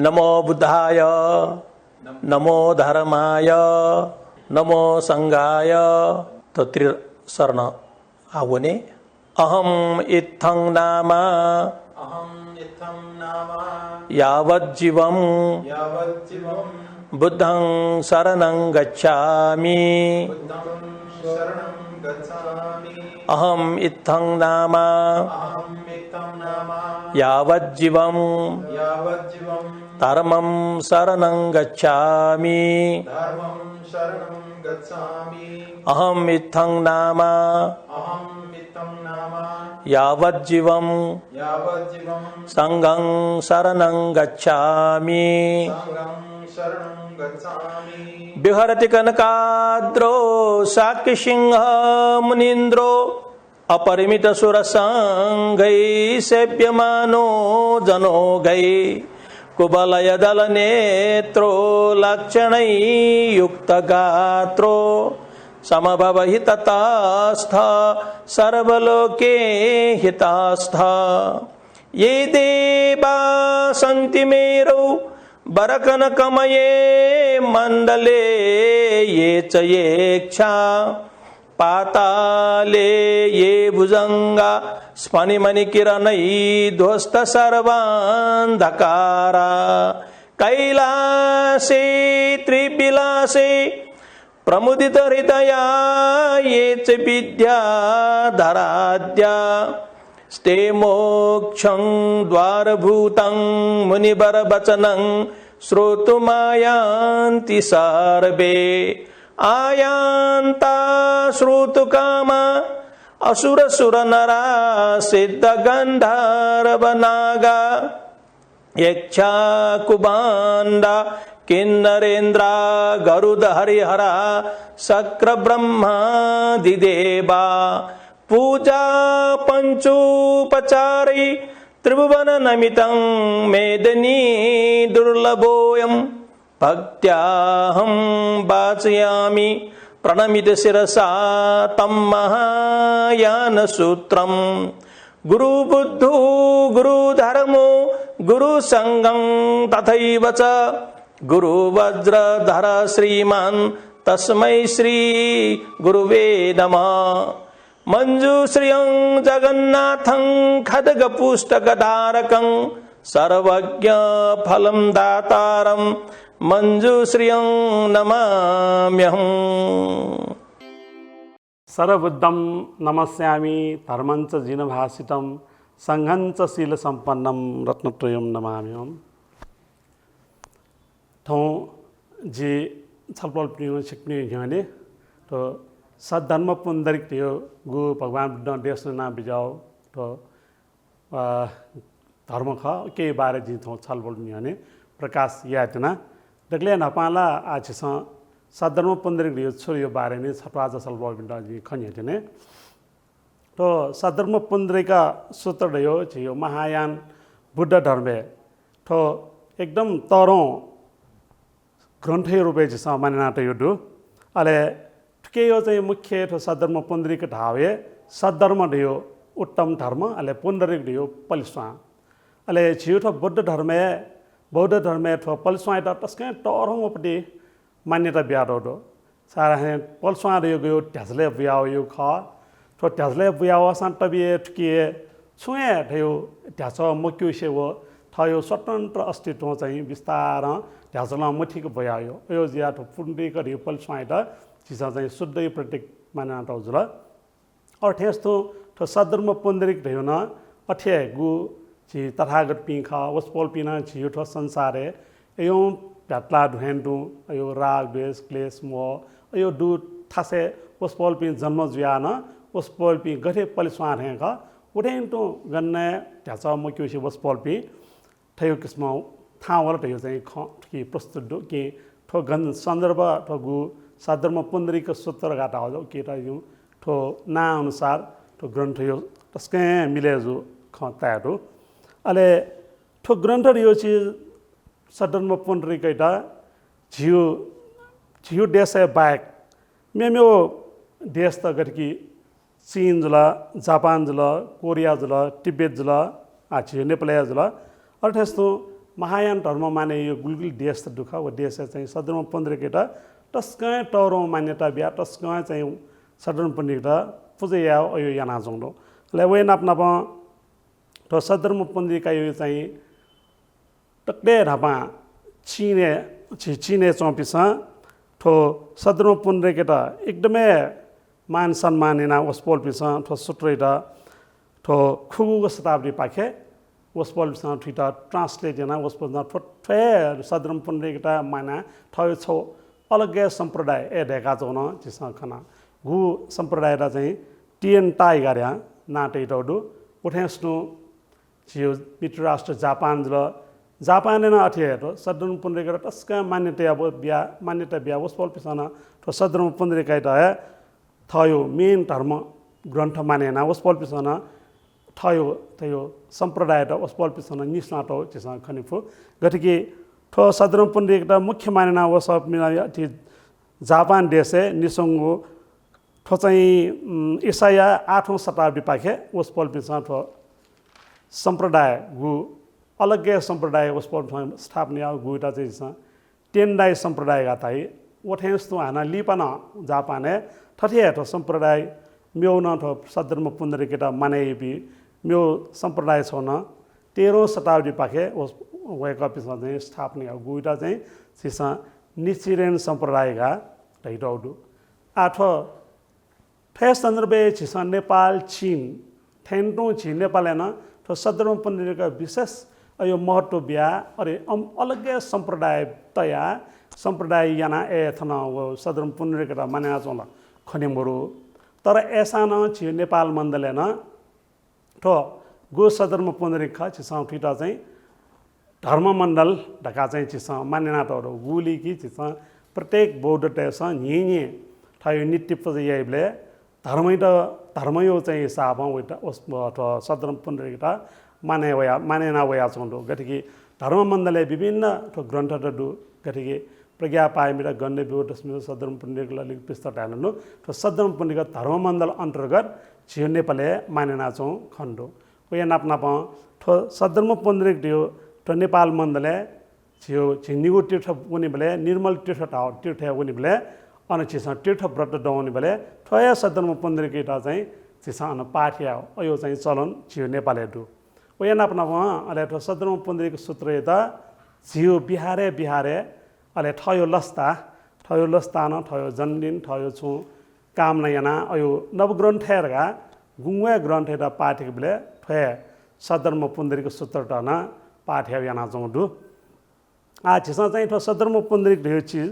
नमो बुद्धाय नमो धर्माय नमो संघाय तो त्रिशरण आवने अहम इत्थं नाम यावज्जीवं बुद्धं शरणं गच्छामि अहम इत्थं नाम यावज्जीवं धर्मं शरणं गच्छामि अहम इत्थं नाम यावज्जीवं संघं शरणं गच्छामि विहरति कनकाद्रो शाक्यसिंह मुनीन्द्रो अपरिमित सुरसंगै सेव्यमानो जनोगै कुबलयदल नेत्रो लक्षणै युक्तगात्रो समभवहि ततस्थ सर्वलोके हितस्थ ये देवा सन्ति मेरौ बरकनकमये मण्डले ये च येक्षा पाताले ये भुजंगा स्फनिमणिकिरणै ध्वस्त सर्वान्धकारा कैलासे त्रिविलासे प्रमुदित हृदया ये च विद्याधराद्या स्ते मोक्षं द्वारभूतं मुनिवरवचनं श्रोतुमायान्ति सर्वे आयान्ता श्रोतुकामा असुरसुरनरा सिद्धगन्धर्वनागा यक्षा कुबांडा किन्नरेन्द्रा गरुड हरिहरा शक्र ब्रह्मादिदेवा पूजा पंचोपचारै त्रिभुवन नमितं मेदिनी दुर्लभोऽयं भक्त्याहं वाचयामि प्रणमित शिरसा तं महायानसूत्रम् गुरुबुद्धो गुरुधर्मो गुरुसंगं तथैव च गुरुवज्रधर श्रीमान् तस्मै श्री गुरुवे नमः मंजूश्रियं जगन्नाथं खड्गपुस्तकधारकं सर्वज्ञ फलं दातारं मंजूश्रियं नमाम्यहम्। सर्वबुद्धं नमस्यामि धर्मञ्च जिनभासितं संघञ्च शीलसम्पन्नं रत्नत्रयं नमाम्यहम्। ठौँ जे छलफल प्रिय सिक्ने भने तो सद्धर्म पुन्दरिक थियो गु भगवान बुद्ध देश ना बिजाओ तो धर्म ख के बारे जी थो छलफल भने प्रकाश यातना देखले नपाला आज सद्धर्म पुन्दरिक थियो छोयो बारे ने छटवाज छलफल बिन्दा जी खन्यतने तो सद्धर्म पुन्दरिका सूत्र यो छियो महायान बुद्ध धर्मे तो एकदम तरो ग्रन्थ रूपे चाहिँ मान्यता त यो दु अले के यो चाहिँ मुख्य ठो सद्धर्म पुन्दरिक ढावे सद्धर्म ढियो उत्तम धर्म अले पुन्दरिक ढियो पलिस्वा अले छियो बुद्ध धर्मे बौद्ध धर्मे ठो पलिस्वा त तस्कै टरौपट्टि मान्यता ब्याडो दो सारा है पलिस्वा ढियो गयो ढ्यासले ब्याओ यो ख ठो ढ्यासले ब्याओ सान्तबिए ठके छुए ढियो ढ्यास मुख्य विषय हो थयो स्वतन्त्र अस्तित्व चाहिँ विस्तार ढ्यासला मुठीको भयायो यो जिया ठो पुन्दरिक ढियो पलिस्वा त चिसा चाहिँ शुद्धै प्रत्येक मान्यता जुल अर्थेस्तो ठो सद्धर्म पुन्दरिक ढियो न अठे गु छि तथागत पिखा वस्पोल पिना छियो ठो संसारे यो भ्याट्ला ढुहेन्डु यो राग द्वेष क्लेश मोह यो दु थासे वस्पोल पिन जन्म जुयान वस्पोल पि गठे पलिस्वा हेक उठेन्टो गन्ने ढ्याचा मुख्य वस्पोल पि थयो किस्म थावल थयो चाहिँ ख कि प्रस्तुत दु कि ठो गन सन्दर्भ ठो गु सद्धर्म पुन्दरिक सूत्र गाटा हो के त यो ठो ना अनुसार ठो ग्रन्थ यो तस्कै मिले जो ख ताडो अले ठो ग्रन्थ यो छि सद्धर्म पुन्दरिक टा झियो झियो देश बाहेक मेमो देश त गटकी चीन जुला जापान जुला कोरिया जुला तिब्बत जुला छियो नेपाल जुला अर्थस्तो महायान धर्म माने यो गुलगुल देश त दुःख व देश चाहिँ सदरमा 15 केटा टस्कै टौरो मान्यता बिया टस्कै चाहिँ सदरमा 15 केटा पुजे या यो याना जोंडो ले वे नाप तो सदरमा 15 का यो चाहिँ टक्ले रापा चिने चौपिसा ठो सदरमा 15 केटा एकदमै मान सम्मानिना वसपोल पिसा ठो सुट्रेटा ठो खुगुको शताब्दी पाखे वसपोल पिसा ठिटा ट्रान्सलेट जना वसपोल न ठे सदरम 15 केटा माना ठयो छौ अलग्गै सम्प्रदाय ए ढेका चौन जिसा खना गु सम्प्रदाय रा चाहिँ टिएन टाइ गर्या नाटे टडु उठेस्नु जियो मित्र राष्ट्र जापान न अथिएर सदरम 15 केटा टस्का मान्यता बिया वसपोल पिसा न ठो सदरम 15 केटा थयो मेन धर्म ग्रन्थ मानेना वसपोल पिसन थयो त्यो सम्प्रदाय त वसपोल पिसन निस्नाटो जिसा खनिफु गतिके ठो सदरम 15 केटा मुख्य मानेना वसप मिना जापान देशे निसंगो ठो चाहिँ ईसाया 8औं शताब्दी पाखे वसपोल पिसन ठो सम्प्रदाय गु अलग्गै सम्प्रदाय वसपोल स्थापना गुटा चाहिँ टेन्डाई सम्प्रदाय गाताई ओठेस्तो हाना लिपन जापाने ठठिया ठो सम्प्रदाय म्यौ न ठो सदरमा 15 केटा मानेबी म्यौ सम्प्रदाय छ न 13औं शताब्दी पाखे वेका पिसा चाहिँ स्थापना गुइटा चाहिँ सिसा निचिरेन सम्प्रदायका ढैडौडु आठो ठे सन्दर्भे छिसा नेपाल चीन ठेन्टो छि नेपाल न ठो सदरमा 15 का विशेष यो महत्व बिया अरे अलग्गै सम्प्रदाय तया सम्प्रदाय याना ए थना वो सदरम 15 केटा मानेना चोला खनेमरो तर ऐसा न छि नेपाल मण्डले न ठो गो सदरम 15 खा छिसा ठिटा चाहिँ धर्म मण्डल ढका चाहिँ छिसा मानेना टरो गुली की छिसा प्रत्येक बौद्ध टेसा निने थायो नित्य पजयले धर्मयो चाहिँ हिसाब वटा सदरम 15 केटा मानेना वया चोंडो गतिके धर्म मण्डले विभिन्न ठो ग्रन्थ दु गतिके प्रज्ञा पायमिरा गण्य विवटस्मित सदरम 15 का लिख पुस्तक डालनु तो सदरम 15 का धर्म मण्डल अन्तर्गत छियो नेपालले मानेना चौ खण्डो ओया नाप ठो सदरम 15 दियो तो नेपाल मण्डले छियो छिन्निगु तीर्थ उनी बले निर्मल तीर्थ उनी बले अन छिसा तीर्थ व्रत दौनी बले ठया सदरम 15 केटा चाहिँ छिसा अन पाठ्या अयो चाहिँ चलन छियो नेपालले दु ओया नाप अले ठो सदरम 15 को सूत्र यता छियो बिहारे अले ठयो लस्ता न ठयो जन्दिन ठयो छु काम नयाना अयो नवग्रन्थहरुका गुंगे ग्रन्थहरुका पाठक बेले ठय सदरम 15 को सूत्र टन पाठ्य याना जोंडु आ छिसा चाहिँ ठो सदरम 15 ढेउ चीज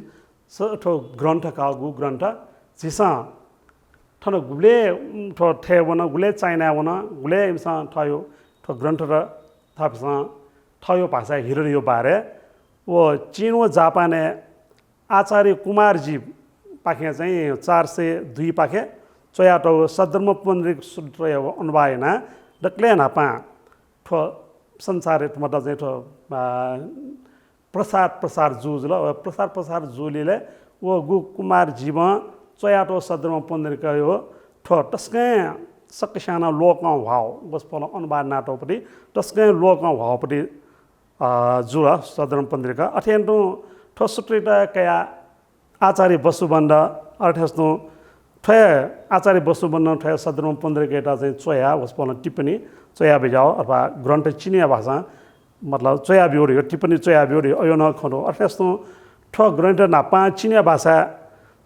ठो ग्रन्थ का गु ग्रन्थ छिसा ठन गुले ठो ठे वन गुले चाइना वन गुले इमसा ठयो ठो ग्रन्थ र थपसा ठयो भाषा हिरियो बारे वो चीन व जापाने आचार्य कुमार जी पाखे चाहिँ 402 पाखे चोयाटो सदरम 15 सूत्र अनुवायना डक्ले नापा ठो संसार मतलब चाहिँ ठो प्रसार जुज ल प्रसार जुलीले वो गु कुमार जीव चोयाटो सदरम 15 का यो ठो टस्कै सकसाना लोकमा भाव बसपल अनुवाद नाटोपटि टस्कै लोकमा भावपटि जुरा सदरम 15 का अठेन्टो ठोसुट्रिटा कया आचार्य वसुबन्ध अर्थस्तो ठय आचार्य वसुबन्ध ठय सदरम 15 केटा चाहिँ चोया वसपल टिप्पणी चोया बेजाओ अथवा ग्रन्थ चिनिया भाषा मतलब चोया बियोरी टिप्पणी चोया बियोरी अयो न खनो अर्थस्तो ठ ग्रन्थ ना पाँच चिनिया भाषा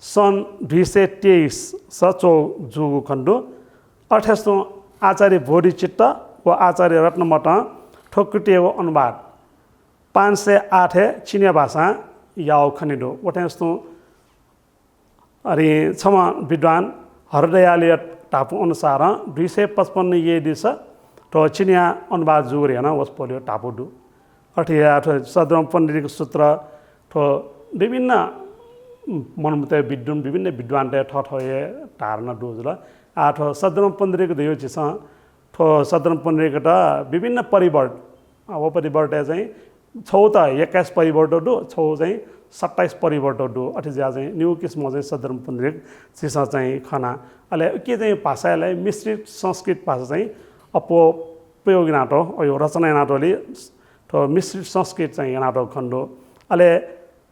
सन् 223 सचो जुगु खण्डो अर्थस्तो आचार्य भोडी चित्त व आचार्य रत्नमठ ठोकुटिएको अनुवाद 508 चिनिया भाषा याओ खनिडो वटेस्तो अरे क्षमा विद्वान हरदयालय टापु अनुसार 255 ये दिस तो चिनिया अनुवाद जुरे न वसपोलियो टापु दु अठिया सदरम 15 को सूत्र तो विभिन्न मनमते विभिन्न विद्वान ठठये धारणा दुजला आठ सदरम 15 को दियो छिस तो सदरम 15 का विभिन्न परिवर्त अब परिवर्त चाहिँ छौ त 21 परिवर्त दु छौ चाहिँ 27 परिवर्त दु अठिजा चाहिँ न्यू किस्म चाहिँ सदरम 15 छिस चाहिँ खाना अले के चाहिँ भाषालाई मिश्रित संस्कृत भाषा चाहिँ प्रयोग नाटो यो रचना नाटोले ठो मिश्रित संस्कृत चाहिँ यनाटो खण्डो अले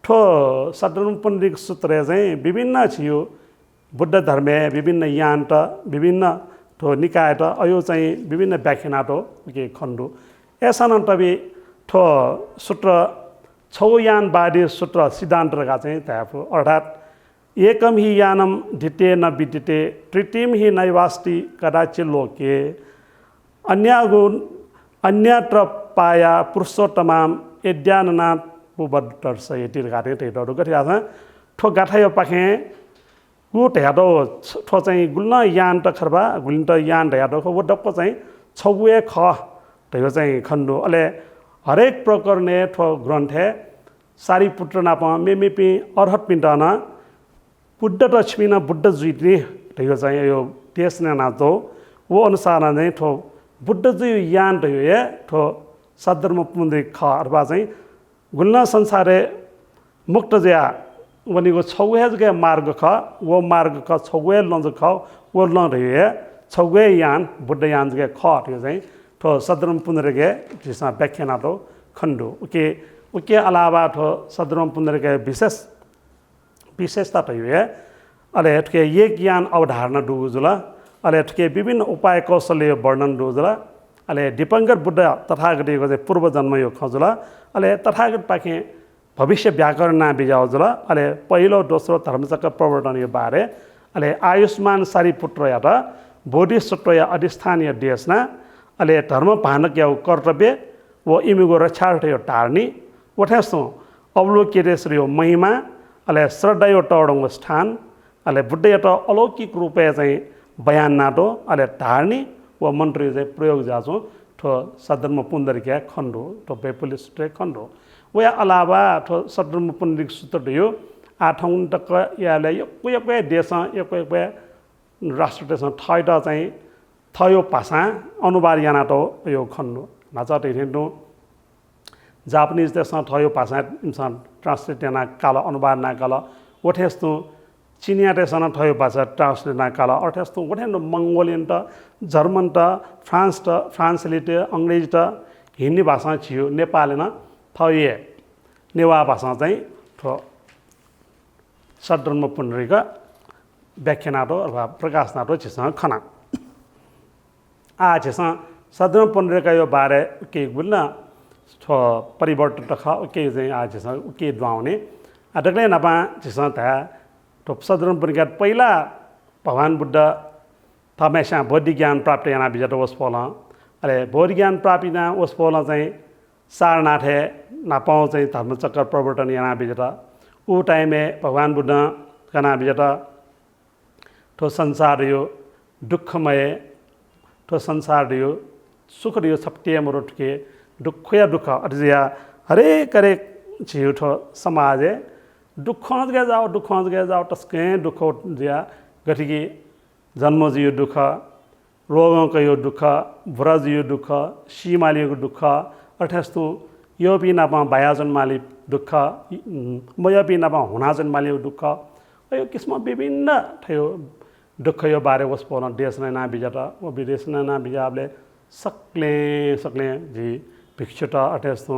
ठो सदरम पुण्डिक सूत्र चाहिँ विभिन्न छियो बुद्ध धर्मे विभिन्न यान्ट विभिन्न ठो निकायट अयो चाहिँ विभिन्न व्याख्यानाटो के खण्डो एसान तबी ठो सूत्र छौयानवादी सूत्र सिद्धान्तका चाहिँ त्याफो अर्थात् एकम हि यानम धिते न विदिते तृतीयम हि नैवास्ति कदाचित् लोके अन्यत्र पाया पुरुषोत्तमाम यद्याननाथ पुबद्दर्श यति गाथे तेडो गथिया ठो गाथायो पाखे गुट हेडो ठो चाहिँ गुल्न यान त खरबा गुल्न त यान हेडो वो डक्क चाहिँ छौए ख त्यो चाहिँ खण्डो अले हरेक प्रकरणे ठो ग्रन्थे सारीपुत्र नाप मेमेपि अर्हत पिण्डन बुद्ध लक्ष्मीना बुद्ध जुइने त्यो चाहिँ यो त्यसने नातो वो अनुसार नै ठो बुद्ध जुइ यान त्यो ठो सदर्म पुण्डिक ख अथवा चाहिँ गुल्न संसारे मुक्त ज्या वनिको छौए जगे मार्ग ख वो मार्ग ख छौए लंज ख वो ल रहे छौए यान बुद्ध यान जगे ख त्यो चाहिँ ठो सदर्म पुण्डिक जिसमा व्याख्यानाटो खण्डो उके अलावा ठो सदर्म पुण्डिक विशेषता तो ये अले ठके ये ज्ञान अवधारणा डुजुला अले ठके विभिन्न उपाय कौशल्य वर्णन डुजुला अले दिपंकर बुद्ध तथागतको चाहिँ पूर्व जन्म यो खजुला अले तथागत पाखे भविष्य व्याकरण ना बिजाउजुला अले पहिलो दोस्रो धर्मचक्र प्रवर्तन यो बारे अले आयुष्मान सारीपुत्र या बोधिसत्व या अधिष्ठानीय देशना अले धर्म भानक या कर्तव्य वो इमिगो रक्षार्थ यो टार्नी वठेसो अवलोकित यो महिमा अले श्रद्धा यो टौडंग स्थान अले बुद्ध यो अलौकिक रूपे चाहिँ बयान नाटो अले ढार्नी व मन्त्र चाहिँ प्रयोग जाछो ठो सदर्म पुण्डरिका खण्डो ठो बेपुली सूत्र खण्डो व अलावा ठो सदर्म पुण्डरिक सूत्र यो आठौं तक याले यको देश यको राष्ट्र देश थैटा चाहिँ थयो भाषा अनुवाद यानाटो यो खण्डो नाचट हिँड्नु जापानिज देशमा थयो भाषा इंसान ट्रांसलेट ना काला अनुवाद ना काला वठेस्तु चीनिया देशना थयो भाषा ट्रांसलेट ना काला अर्थेस्तु वठेन मंगोलियन त जर्मन त फ्रांसलिट अंग्रेजी त हिन्दी भाषा छियो नेपाली न थये नेवा भाषा चाहिँ थो सदर्म पुण्डरिक व्याख्यानाटो अथवा प्रकाशनाटो छिसँग खना आ छिसँग सदर्म पुण्डरिक यो बारे के गुल्न ठो परिवर्तन त ख के चाहिँ आज के द्वाउने अटक्लै नपा जिसं था तो सदर्म पुण्डरिक पहिला भगवान बुद्ध हमेशा बौद्धिक ज्ञान प्राप्त याना बिजट वस पोला अरे बौद्धिक ज्ञान प्राप्ति ना वस पोला चाहिँ सारनाथे नापाउ चाहिँ धर्मचक्र प्रवर्तन याना बिजट उ टाइम में भगवान बुद्ध कना बिजट तो संसार यो दुःखमय तो संसार यो सुख यो सप्ते मरुट के दुःख या दुःख अर्जिया हरेक छियो ठो समाज दुःख गए जाओ टस्के दुःख जिया गठिकी जन्म जियो दुःख रोगों का यो दुःख व्रज यो दुःख सीमालियो दुःख अर्थास्तु यो भी नापा बायाजन माली दुःख मय भी नापा हुना जन्मालियो दुःख यो किस्म विभिन्न थियो दुःख यो बारे वस पोन देश ना बिजाटा वो विदेश ना बिजाबले सक्ले जी भिक्षुता अर्थास्तु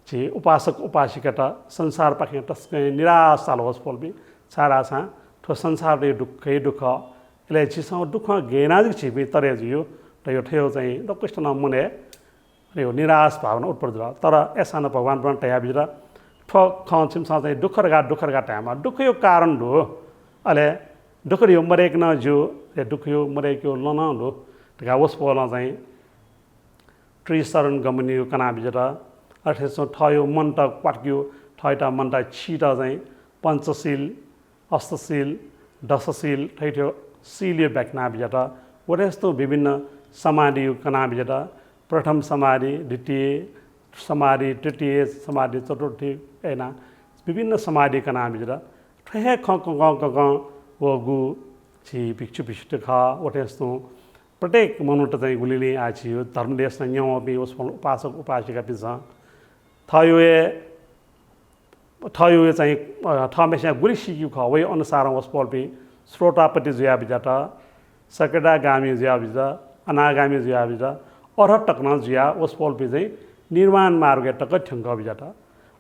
जी उपासक उपासिका संसार पाखे टस्कै निराश सालोस पोलबी सारा सा ठो संसार रे दुःख इले छिसौ दुःख गेनाजिक छिबी तरे जियो र यो ठेउ चाहिँ दक्ष्ट न मुने रे यो निराश भावना उत्पन्न र तर एसान भगवान ब्रह्म तया बिजरा ठो खन्छिम सा चाहिँ दुःख रगा टाइममा दुःख यो कारण हो अले दुःख यो मरेक न जो रे दुःख यो मरेक यो लन लो तका वस पोला चाहिँ त्रिशरण गमनियो कना बिजरा अर्थात् ठयो मन त क्वाट्क्यो ठयटा मन त छिटा चाहिँ पञ्चशील अष्टशील दशशील ठैठ्यो शील्य व्याख्या बिजटा वरेस्तो विभिन्न समाधि कना बिजटा प्रथम समाधि द्वितीय समाधि तृतीय समाधि चतुर्थी ऐना विभिन्न समाधि कना बिजटा ठहे ख वो गु छि भिक्षु भिक्षु खा वरेस्तो प्रत्येक मनुष्य चाहिँ गुलिले आछियो धर्मदेश न्यौ अपि उपासक उपासिका पिछ थयो चाहिँ थमेसा गुली सिक्यु ख वै अनुसार वसपल्पि श्रोतापति जुया बिजाटा सकेटा गामी जुया बिजा अनागामी जुया बिजा अर्हत टक्न जुया वसपल्पि चाहिँ निर्माण मार्ग टक ठंग बिजाट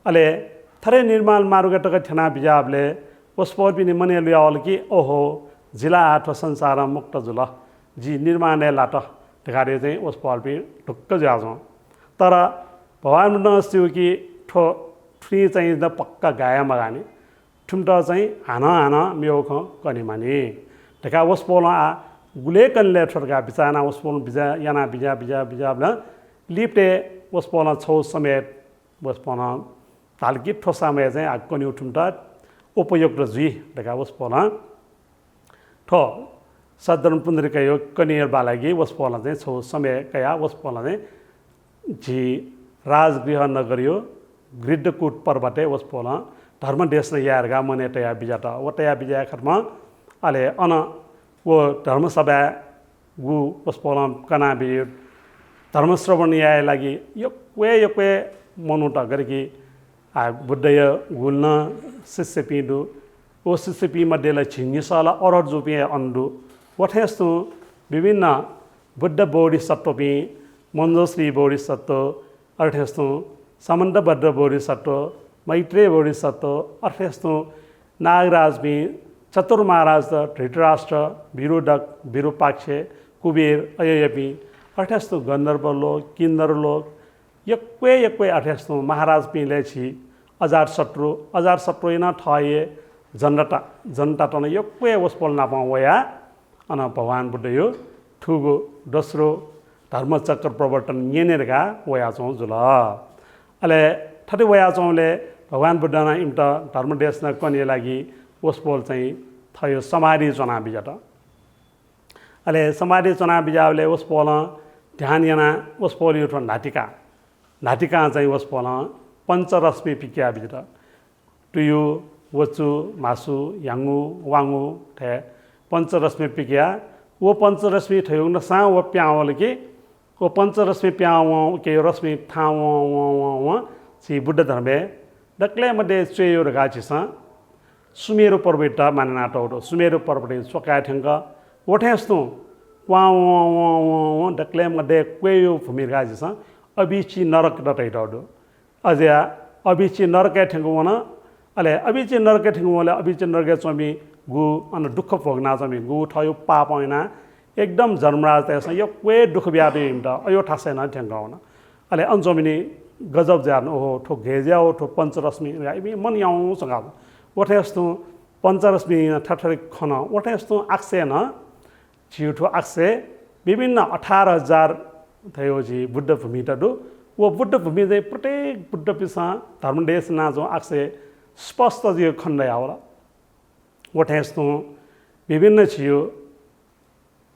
अले थरे निर्माण मार्ग टक ठना बिजाबले उसपोर पनि मने लियावल कि ओहो जिला आठ संसार मुक्त जुल जी निर्माण लाट ढकारे चाहिँ उसपोर पनि ढुक्क जाछौँ तर भगवान नस्tiu कि ठो ठुनी चाहिँ द पक्का गाया मगानी ठुम्टा चाहिँ हान मेउख कनि मानी ढका उसपोल आ गुले कनले ठोरका बिचाना उसपोल बिजा याना बिजा न लिप्टे उसपोल छौ समेत उसपोल तालकी ठो समय चाहिँ आकनि उठुम्टा उपयोग र जुई ढका उसपोल ठो साधारण पुन्द्रिका यो कनियर बालागी उसपोल चाहिँ छौ समय कया उसपोल चाहिँ जी राजगृह नगरियो ग्रिडकूट पर्वते उसपोल धर्म देश न यारगा मने तया बिजाटा वटया बिजा खर्म अले अन वो धर्मसभा गु उसपोल कना बि धर्मश्रवण याय लागि यक्वे मनुटा गरकी आ बुद्धय गुल्न शिष्य पिडु ओ शिष्य पि मध्येलाई छिङ्गिसला अरर जुपि अन्डु वठेस्तु विभिन्न बुद्ध बोधिसत्व पि मञ्जोश्री बोधिसत्व अर्थेस्तु समन्तभद्र बोधिसत्व मैत्रेय बोधिसत्व अर्थेस्तु नागराज पि चतुर महाराज धृतराष्ट्र विरुडक विरूपाक्षे कुबेर अययपि अर्थेस्तु गन्धर्व लोक किन्नर लोक यक्वे अर्थेस्तु महाराज पि लेछि अजार शत्रु न ठये जनता टन यक्वे उसपोल नापा वया अन भगवान बुद्ध यो ठुगो दोस्रो धर्मचक्र प्रवर्तन येनेरका वया चौँ जुल अले ठटे वया चौँले भगवान बुद्धना इम्ट धर्म देश न कने लागि उसपोल चाहिँ थयो समाधि चना बिजाट अले समाधि चना बिजावले उसपोल ध्यान याना उसपोल यो नाटिका चाहिँ उसपोल पञ्चरश्मि पिक्या बिजाट टुयु वचु मासु याङ्गु वाङ्गु ठे पञ्चरश्मि पिक्या वो पञ्चरश्मि ठयो न सा वो प्यावल कि वो पञ्चरश्मि प्याव के रश्मि ठाव छि बुद्ध धर्मे डक्ले मध्ये चेयो रगाचिस सुमेरु पर्वत मानना टौडो सुमेरु पर्वत सोका ठंग ओठेस्तु वा डक्ले मध्ये क्वेयो भूमि गाजिस अबिची नरक डटै टौडो अझै अबिची नरक ठंग वन अले अबिची नरक ठंग वले अबिची नरक चमी गु अन दुख भोग्ना चमी गु ठयो पाप हैना एकदम जन्मराज त्यसमा यो क्वे दुख ब्यादि हिँड्दा अयो ठासैना ठंग वन अले अनजमिनी गजब जान ओहो ठो घेज्याओ ठो पञ्चरश्मि इमी मन याउ सँग ओठेस्तु पञ्चरश्मि ठठरी खन ओठेस्तु आक्से न छिउठो आक्से विभिन्न 18,000 थियो जी बुद्ध भूमि टडु वो बुद्ध भूमि चाहिँ प्रत्येक बुद्ध पिसा धर्मदेश नाजो आक्से स्पष्ट जी खण्ड आवला ओठेस्तु विभिन्न छियो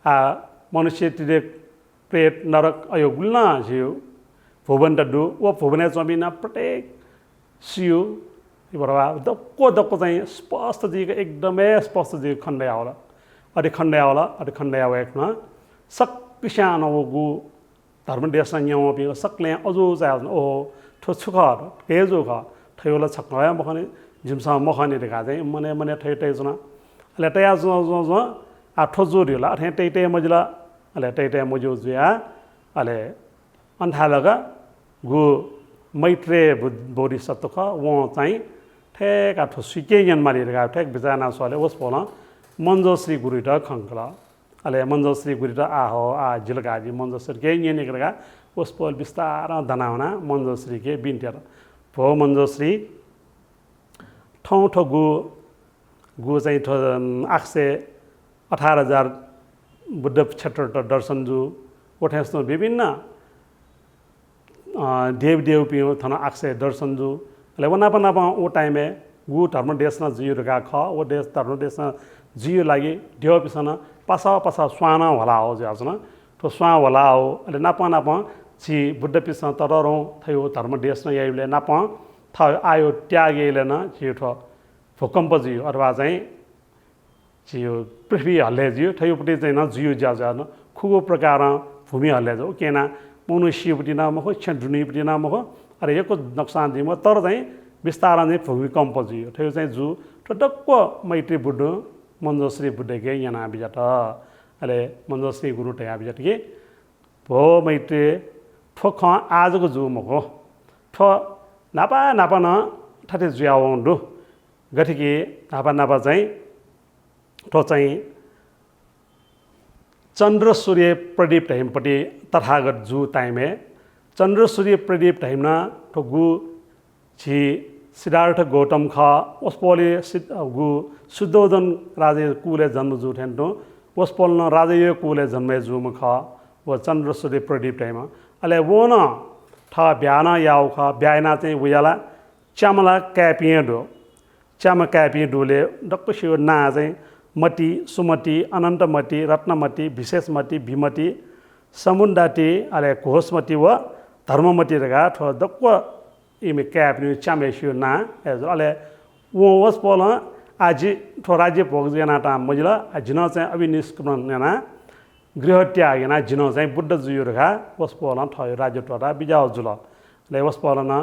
आ मनुष्य तिरे प्रेत नरक अयो गुल्ना छियो भुवन टडु वो भुवने जमिना प्रत्येक सियो बरवा दक्को चाहिँ स्पष्ट जी एकदमै स्पष्ट जी खण्ड आवला अरे खण्ड आवला सक्किसान गु धर्म देश न्याउ पि सक्ले अजो जान ओ ठो छुख केजो ख थयोला छकया मखने जिमसा मखने देखा चाहिँ मने थै जना अले तया जो आ ठो जोरिला अथे तै मजला अले तै मजो जुया अले अन्थालगा गु मैत्रेय बोधिसत्व ख वो चाहिँ ठेक आठो सिके यनमाली गा ठेक बिजाना सले ओस पोला मञ्जोश्री गुरुटा खंकला अले मञ्जोश्री गुरुटा आहो आ जिलगाजी मञ्जोश्री के यने गगा ओस पोल विस्तार दनावना मञ्जोश्री के बिन्टेर भो मञ्जोश्री ठौ ठो गु चाहिँ ठो आक्से 18,000 बुद्ध क्षेत्र दर्शन जु ओठेस्तो विभिन्न देव पियो थन आक्से दर्शन जु ले वनापा ओ टाइमे गु धर्म देश न जियो रगा ख ओ देश धर्म देश न जियो लागि देव पिसन पासा स्वाना होला हो जासन तो स्वा होला हो अले नापा छि बुद्ध पिसन तररौ थयो धर्म देश न याइले नापा थ आयो त्यागेले न छिठो भूकम्प जियो अथवा चाहिँ जियो पृथ्वी हल्ले जियो थयोपट्टि चाहिँ न जियो जान खुगो प्रकार भूमि हल्ले जो केना मनुष्यपट्टि न मखो छडुनीपट्टि न मखो अरे यको नक्सान दिम तर चाहिँ विस्तार चाहिँ भूमिकम्प जियो थयो चाहिँ जु ठडक्क मैत्री बुद्ध मञ्जोश्री बुद्ध के याना बिजाट अले मञ्जोश्री गुरु टया बिजाट के भो मैत्री ठो ख आजको जुमको ठो नापा नापा न ठटे जुयाउन्डु गठिके नापा नापा चाहिँ ठो चाहिँ चन्द्र सूर्य प्रदीप ढाइमपट्टि तथागत जु ताइमे चन्द्र सूर्य प्रदीप ढाइमना ठो गु छि सिद्धार्थ गौतम ख उसपोले गु शुद्धोधन राजे कुले जन्म जु ठेन्टो उसपोल्न राजे कुले जन्मे जुम ख व चन्द्र सूर्य प्रदीप ढाइम अले वो न ठ ब्याना याउ ख ब्याना चाहिँ उयाला च्यामला क्यापिएडो च्यामा क्यापिएडोले डक्क शिव ना चाहिँ मती सुमती अनन्तमती रत्नमती विशेषमती भीमती समुन्डाती अले घोषमती व धर्ममती रगा ठो दक्क इमे क्याप्नु च्यामेसियो ना अले वो वस पोल आज ठो राज्य भोग जना ता मजिला जिन चाहिँ अभिनिष्क्रमण जना गृह त्याग जना जिन चाहिँ बुद्ध जुयो रगा वस पोल ठयो राज्य टोरा बिजाउ जुल ले वस पोल न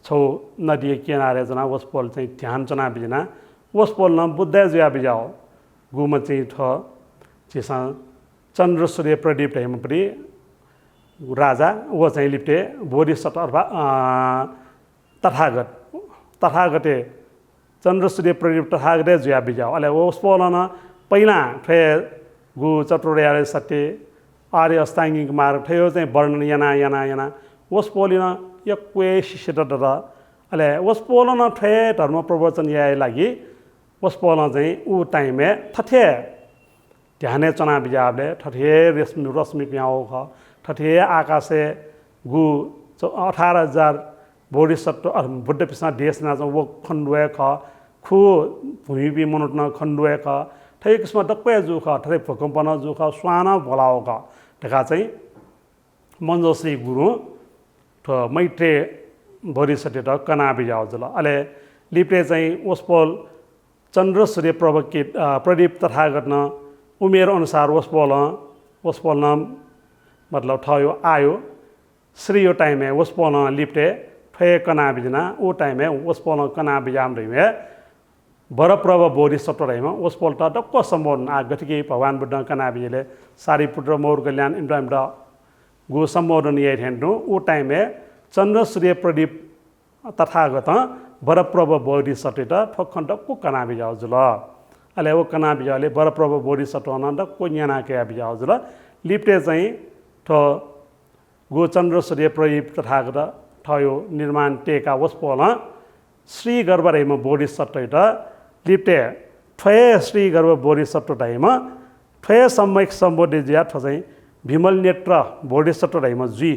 छौ नदी किनारे जना वस पोल चाहिँ ध्यान चना बिजना वस पोल न बुद्ध जुया बिजाउ गुमा चाहिँ ठ चिसा चन्द्र सूर्य प्रदीप ढाइमपट्टि राजा वो चाहिँ लिप्टे बोधिसत्व अथवा तथागते चन्द्र सूर्य प्रदीप तथागते जुया बिजाउ अले ओस पोलन पहिला ठे गु चतुर्याले सत्य आर्य अष्टाङ्गिक मार्ग ठयो चाहिँ वर्णन याना याना याना ओस पोलिन यक्वे शिष्य दद अले ओस पोलन ठे धर्म प्रवचन याय लागि ओस पोलन चाहिँ उ टाइममे थथे ध्याने चना बिजाबले ठठे रश्मि प्याउ ख ठठे आकाशे गु 18,000 बोधिसत्व बुद्ध पिसा देश ना वो खण्डुए ख खु भूमि बि मनोटन खण्डुए ख ठै किस्म दक्के जु ख ठै भूकम्पन जु ख स्वाना भलाउ ख ढका चाहिँ मञ्जोश्री गुरु ठ मैत्रे बोधिसत्व ढ कना बिजाउ जल अले लिप्टे चाहिँ ओसपोल चन्द्र सूर्य प्रदीप तथागत न उमेर अनुसार ओसपोल न मतलब ठयो आयो श्री यो टाइममे ओसपोल लिप्टे ठे कना बिजना ओ टाइममे ओसपोल कना बिजाम रहिमे बरप्रभ बोधिसत्व रहिमे ओसपोल त डक्क सम्बोधन आ गठिके भगवान बुद्ध कना बिजले सारीपुत्र मौर कल्याण इम्टा गु सम्बोधन ये हेन्डु ओ टाइममे चन्द्र सूर्य प्रदीप तथागत बरप्रभ बोधिसत्व त ठोक्खन डक्क कना बिजाउ जुल अले वो कना बिजाले बरप्रभ बोधिसत्व न डक्क न्याना के बिजाउ जुल लिप्टे चाहिँ ठो गु चन्द्र सूर्य प्रदीप तथागत ठयो निर्माण टेका वस्पोल श्री गर्भ रहिम बोधिसत्व त लिप्टे ठय श्री गर्भ बोधिसत्व रहिम ठय सम्यक सम्बोधि ज्या ठो चाहिँ विमल नेत्र बोधिसत्व रहिम जुई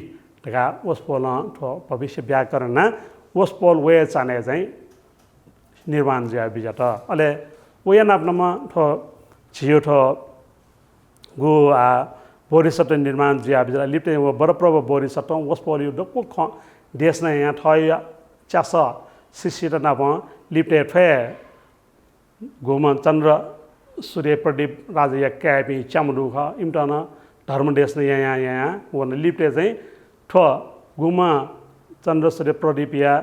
ढका वस्पोल ठो भविष्य व्याकरण वस्पोल वे चाने चाहिँ निर्माण ज्या बिजा त अले वे नाप्नमा ठो छियो ठो गु आ बोधिसत्व निर्माण ज्या बिजा लिप्टे बरप्रभ बोधिसत्व वस्पोल यो डक्क ख देश ने यहाँ ठय चास शिशिर नाप लिप्टे ठे घुम चन्द्र सूर्य प्रदीप राजा क्यापी च्यामुडु ख इम्टन धर्म देश ने यहाँ वन लिप्टे चाहिँ ठो घुम चन्द्र सूर्य प्रदीप या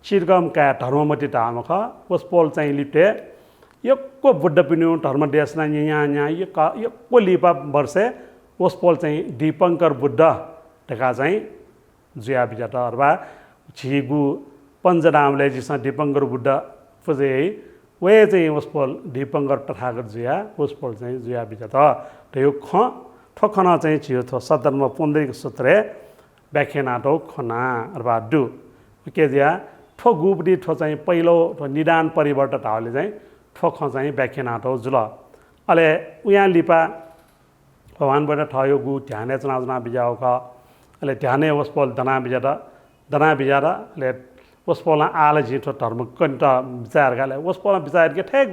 चिरगम का धर्ममती धाम ख वस्पोल चाहिँ लिप्टे यक्को बुद्ध पिन्यु धर्म देश न यहाँ यक्को लिपा वर्षे वस्पोल चाहिँ दीपङ्कर बुद्ध ढका चाहिँ जुया बिजाट अथवा छिगु पञ्चनामले जिसमा दीपङ्कर बुद्ध पुजे वे चाहिँ वस्पोल दीपङ्कर तथागत जुया वस्पोल चाहिँ जुया बिजाट त्यो ख ठोखन चाहिँ छियो थो सदर्म पुण्डरिक सूत्रे व्याख्यानाटो खना अथवा डु के ज्या ठो गुबडी ठो चाहिँ पहिलो ठो निदान परिवर्तन हावले चाहिँ ठोख चाहिँ व्याख्यानाटो जुल अले उया लिपा भगवानबाट ठयो गु ध्याने चना बिजाउ ख अले ध्याने वस्पोल दना बिजारा ले वस्पोल आले जिठो धर्म कन्ट विचार गाले वस्पोल विचार के ठेक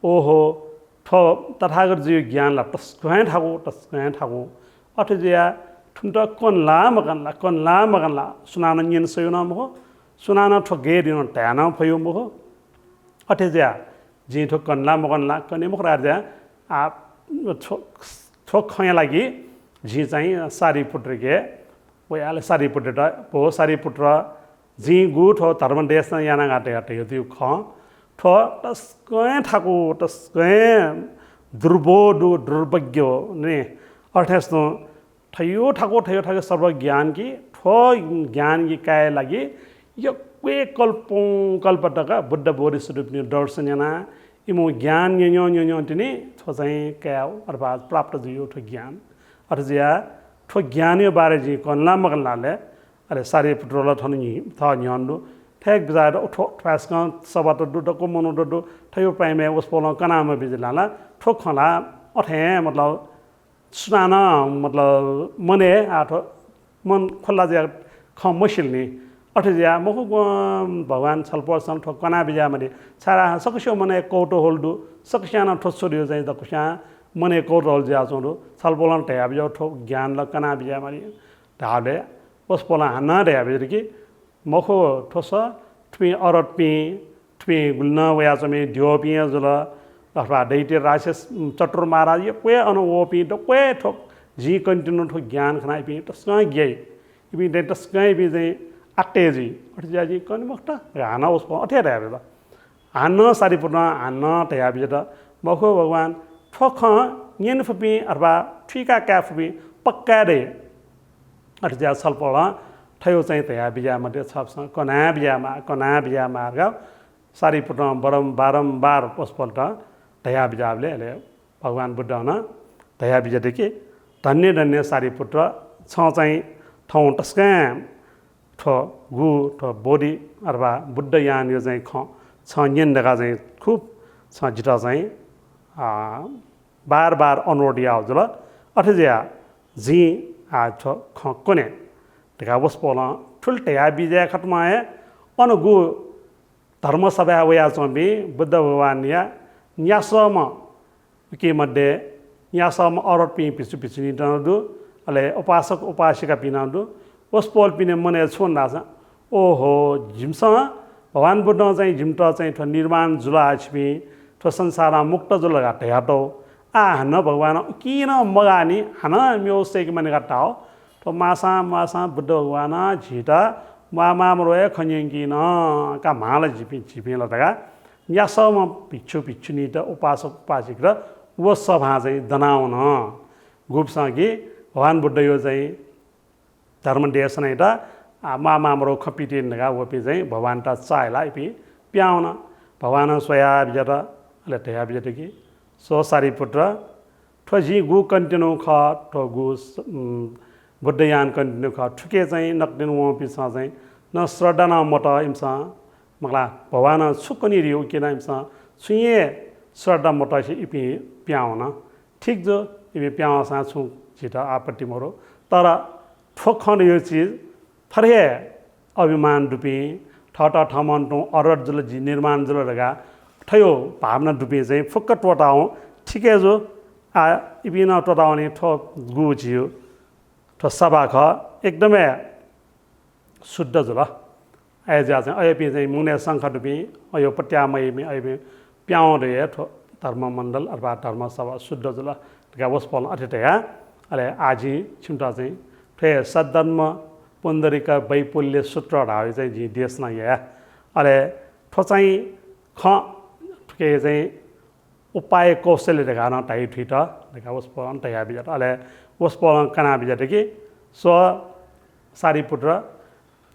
ओहो ठो तथागत जी ज्ञान ला तस्कैं ठाकु अठजिया ठुन्ट कोनला मगनला सुनान निन सयुना मो सुनाना ठो गे दिन ट्याना फयो मो अठजिया जिठो कनला मगनला कने मुखरा ज्या आ ठो खया लागि जी चाहिँ सारी पुत्रके वयाले सारीपुत्र पो सारीपुत्र जी गुठ हो धर्म देश याना गाटे यो त्यो ख ठो तस्कै ठाकु तस्कै दुर्बोधु दुर्भाग्य ने अर्थात् ठयो ठाकु सर्व ज्ञान की ठो ज्ञान काय लागि यो क्वे कल्पटका बुद्ध बोरिस रूपनि दर्शन याना इमो ज्ञान न्यो तिनी ठो चाहिँ क्या अर्थात प्राप्त दियो ठो ज्ञान अर्जिया ठो ज्ञान यो बारे जी कन्ला मगलाले अरे सारे पेट्रोल थन था न्यान्डो ठेक बिजार ठो फास्क सबाट दुटको मनो दु ठयो पाइमे उस पोल कनाम बिजलाला ठो खला अठे मतलब सुनाना मतलब मने आठो मन खोला जे ख मसिलनी अठे ज्या मको भगवान छलपर्सन ठो कना बिजा मले सारा सकस्यो मने कोटो होल्डु सकस्याना ठो सोडियो चाहिँ दकुस्या मने कोटो होल ज्या चोडु छलपोलन ठया बिजा ठो ज्ञान ल कना बिजा मले ढाले उस पोला हाना रे बिजर कि मखो ठोस ठुइ अरट पि ठुइ गुल्न वया चमे ढ्योपि जुल अथवा दैते राशेस चटुर महाराज ये क्वे अन ओपि त क्वे ठोक जी कन्टिन्यू ठो ज्ञान खनाइ पि तस्का गे इबि दे तस्का इबि चाहिँ आटे जी अठिया जी कनि मक्ता हाना उस अठे रे बे हान सारीपूर्ण हान तया बिज त मखो भगवान ठोख न्यन फपि अथवा ठिका क्याफपि पक्का रे अठिया छलपल ठयो चाहिँ तया बिजा मध्ये छप्स कना बिजा मार्ग सारीपूर्ण बारम्बार पसपल्ट दया बिजाबले अहिले भगवान बुद्ध हुन दया बिजादेखि धन्य सारीपुत्र छ चाहिँ ठाउँ टस्का ठो गु ठो बोडी अथवा बुद्ध यान यो चाहिँ ख छ यन्दका चाहिँ खुब छ जिटा चाहिँ बार अनुरोध आउँछ ल अठजिया जी आ ठो ख कोने ढका वस पोल ठुल्टया बिजा खटमाए अनुगु धर्मसभा वया चोबी बुद्ध भगवान या न्यासम के मध्ये न्यासम अरट पि पिछु नि दु अले उपासक उपासिका पिनादु ओस पोल पिने मने छोन लाछ ओहो जिमसा भगवान बुद्ध चाहिँ जिमटा चाहिँ ठ निर्माण जुला छिपि ठ संसारमा मुक्त जुला गाटे हटो आ हन भगवान किन मगानी हन म्योसे के मने गाटाओ तो मासा बुद्ध भगवान झिटा मामा मरोए खन्यंगी न का माला झिपि लटका यासम पिच्छु नि त उपासक उपासिक र वो सभा चाहिँ दनाउन गुप्सगी भगवान बुद्ध यो चाहिँ धर्म देशन त मामा मरो खपिटे नगा वपि चाहिँ भगवान त चाइला इपि प्याउन भगवान स्वया बिजत ले तया बिजत कि सो सारीपुत्र ठोजी गु कन्टिन्यू ख ठो गु बुद्धयान कन्टिन्यू ख ठुके चाहिँ नक्दिन वो पिसा चाहिँ न श्रद्धा न मत इमसा मगला भगवान छुकनी रियो किन इमसा छुए श्रद्धा मत से इपि प्याउन ठीक जो इपि प्याउसा छु छिटा आपत्ति मरो तर ठोखन यो चीज फरे अभिमान डुपी ठट ठमन टो अरट जुल जी निर्माण जुल लगा ठयो भावना डुपी चाहिँ फुक्क टोटाउ ठिकै जो आ इपि न टोटाउने ठो गु जियो ठो सभा ख एकदमै शुद्ध जुल आइजा चाहिँ अयपि चाहिँ मुने शङ्ख डुपी अयो पट्यामय अयपि प्याउ रे ठो धर्ममण्डल अथवा धर्मसभा शुद्ध जुल गा वसपल अठेटया अले आजी छिमटा चाहिँ फे सद्धर्म पुन्दरिका वैपुल्य सूत्र ढाइ चाहिँ जी देशना या अले ठो चाहिँ ख के चाहिँ उपाय कौशल्य देखान टाइ ठिट देखा वसपल तया बिजट अले वसपल कना बिजट कि सो सारीपुत्र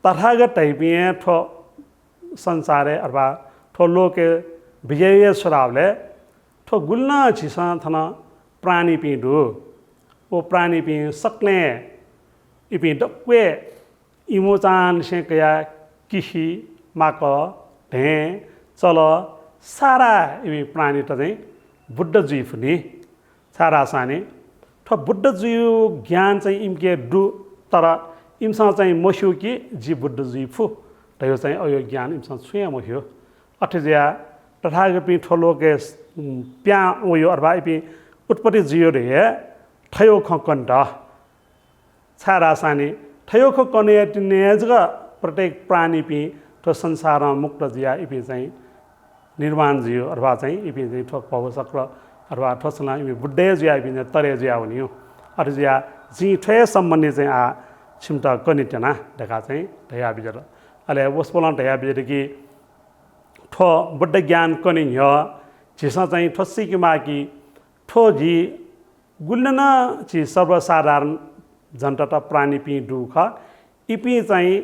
तथागत टाइपिए ठो संसारे अथवा ठो लोके विजय स्वरावले ठो गुल्न छिसा थन प्राणी पिँडु ओ प्राणी पिँ सक्ने इपि डक्वे इमोचान से कया किसी माक ढे चल सारा इपि प्राणी त चाहिँ बुद्ध जुइ फुनि सारा साने ठो बुद्ध जुइ ज्ञान चाहिँ इमके डु तर इमसँग चाहिँ मस्यु कि जी बुद्ध जुइ फु त्यो चाहिँ अयो ज्ञान इमसँग छुया मस्यो अठजिया तथागत ठोलो के प्या उयो अथवा इपि उत्पत्ति जियो रे ठयो खकन्ट छारा सानी ठयो खकने नेजगा प्रत्येक प्राणी पि ठो संसारमा मुक्त जिया इपि चाहिँ निर्माण जियो अथवा चाहिँ इपि चाहिँ ठोक पाउ सक्र अथवा ठोसला इपि बुद्धे जिया इपि तरे जिया हुनियो अठजिया जी ठे सम्बन्धी चाहिँ आ छिमटा कनिटेना देखा चाहिँ ढया बिजर अले वसपोलन ढया बिजर कि ठो बुद्ध ज्ञान कनि ह छिसा चाहिँ ठोसी कि माकी ठो जी गुल्न छि सर्वसाधारण जनता प्राणी पि दुख इपी चाहिँ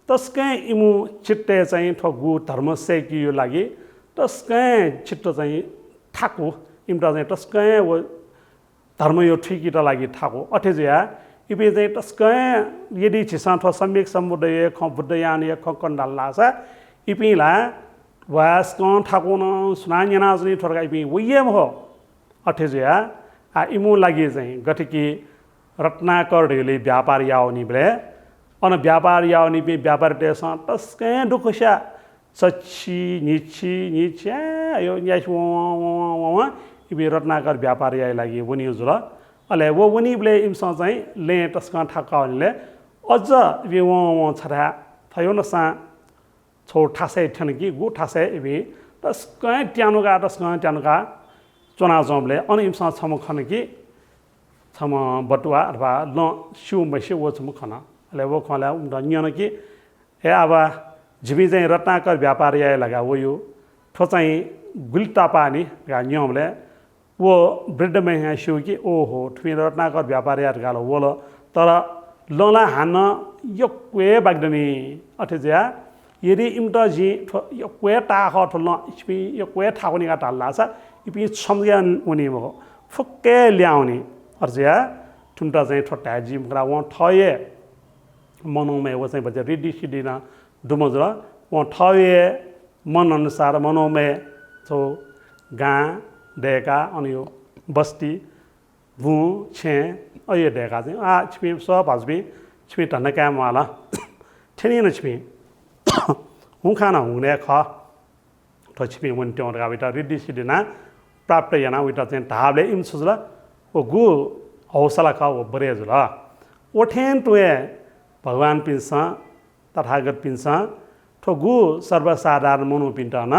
तस्कै इमु चिट्टे चाहिँ ठगु धर्म सेकियो लागि तस्कै छिट्टो चाहिँ ठाकु इमटा चाहिँ तस्कै वो धर्म यो ठिकिटा लागि ठाकु अठेजया इपी चाहिँ तस्कै यदि छिसा ठ सम्यक समुदय ख बुद्धयान या ख कण्डाला सा इपीला वास कौन ठाकु न सुनान्यना जनि ठरगा इपी वयम हो अठेजया आ इमु लागि चाहिँ गठकी रत्नाकरले व्यापार याउनी बले अन व्यापार याउनी बे व्यापार तेसा तस्कै दुखसा सच्ची निच्छी यो न्यास व इबे रत्नाकर व्यापार याइ लागि वनी जुल अले वो वनी बले इमसा चाहिँ ले तस्का ठाकाले अझ इबे व छरा थयो न सा छौ ठासे ठनकी गु ठासे इबे तस्कै ट्यानुका चुना जमले अनि इमसा छम खनकी छम बटुवा अथवा ल शिव मैसे वो छम खना अले वो खला उम न्यन कि ए अब जिबी चाहिँ रत्नाकर व्यापार याइ लगा वो यो ठो चाहिँ गुल्टा पानी गा न्यमले वो वृद्ध में है शिव कि ओहो ठुमी रत्नाकर व्यापार यार गालो वोलो तर लला हान यो क्वे बागदनी अठेज्या यदि इमटा जी यो क्वे ता ख ठो ल इपी यो क्वे ठाउनी का टाल्ला सा इपी छमग्या उनी मो फुक्के ल्याउनी अर्ज्या ठुमटा चाहिँ ठट्टा जी मरा व ठये मनोमे वो चाहिँ बजे रिडी सिडिना दुमजरा व ठये मन अनुसार मनोमे तो गा डेका अनि यो बस्ती भु छे अये डेका चाहिँ आ छिपी स भाजबी छिपी टन्न काम वाला ठेनी न छिपी हु खाना हुने ख तो छिपी वन ट्यों गा बिटा रिडी सिडिना प्राप्त याना विटा चाहिँ ढाबले इम सुजला वो गु हौसला का वो बरेजुला ओठेन टुए भगवान पिंसा तथागत पिंसा ठो गु सर्वसाधारण मनु पिंटा न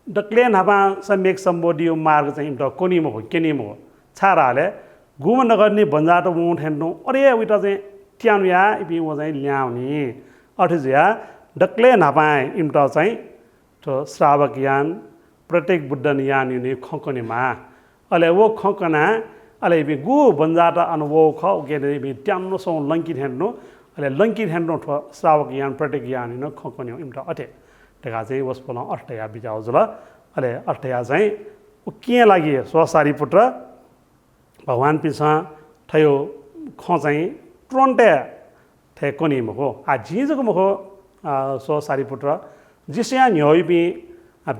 डक्ले नभा सम्यक सम्बोधियो मार्ग चाहिँ इमटा कोनी मो केनी मो छाराले गुम नगर्ने भन्जाट मु ठेन्नु अरे उइटा चाहिँ ट्यानुया इपि वो चाहिँ ल्याउनी अठिज्या डक्ले नपाए इमटा चाहिँ ठो श्रावक यान प्रत्येक बुद्धन यान युनि खकनीमा अले वो खकना अले इपि गु भन्जाट अनुभव ख उकेले इपि ट्यान्नु सौ लंकी ठेन्नु अले लंकी ठेन्नु ठो श्रावक यान प्रत्येक यान युनि खकनी इमटा अठे तेका चाहिँ वसपोला अष्टया बिजाउ जुल अले अष्टया चाहिँ के लागि स्वसारी पुत्र भगवान पिसा थयो ख चाहिँ ट्रन्टे थे कोनी मको आ जिजको मको स्वसारी पुत्र जिस्या न्योइ बि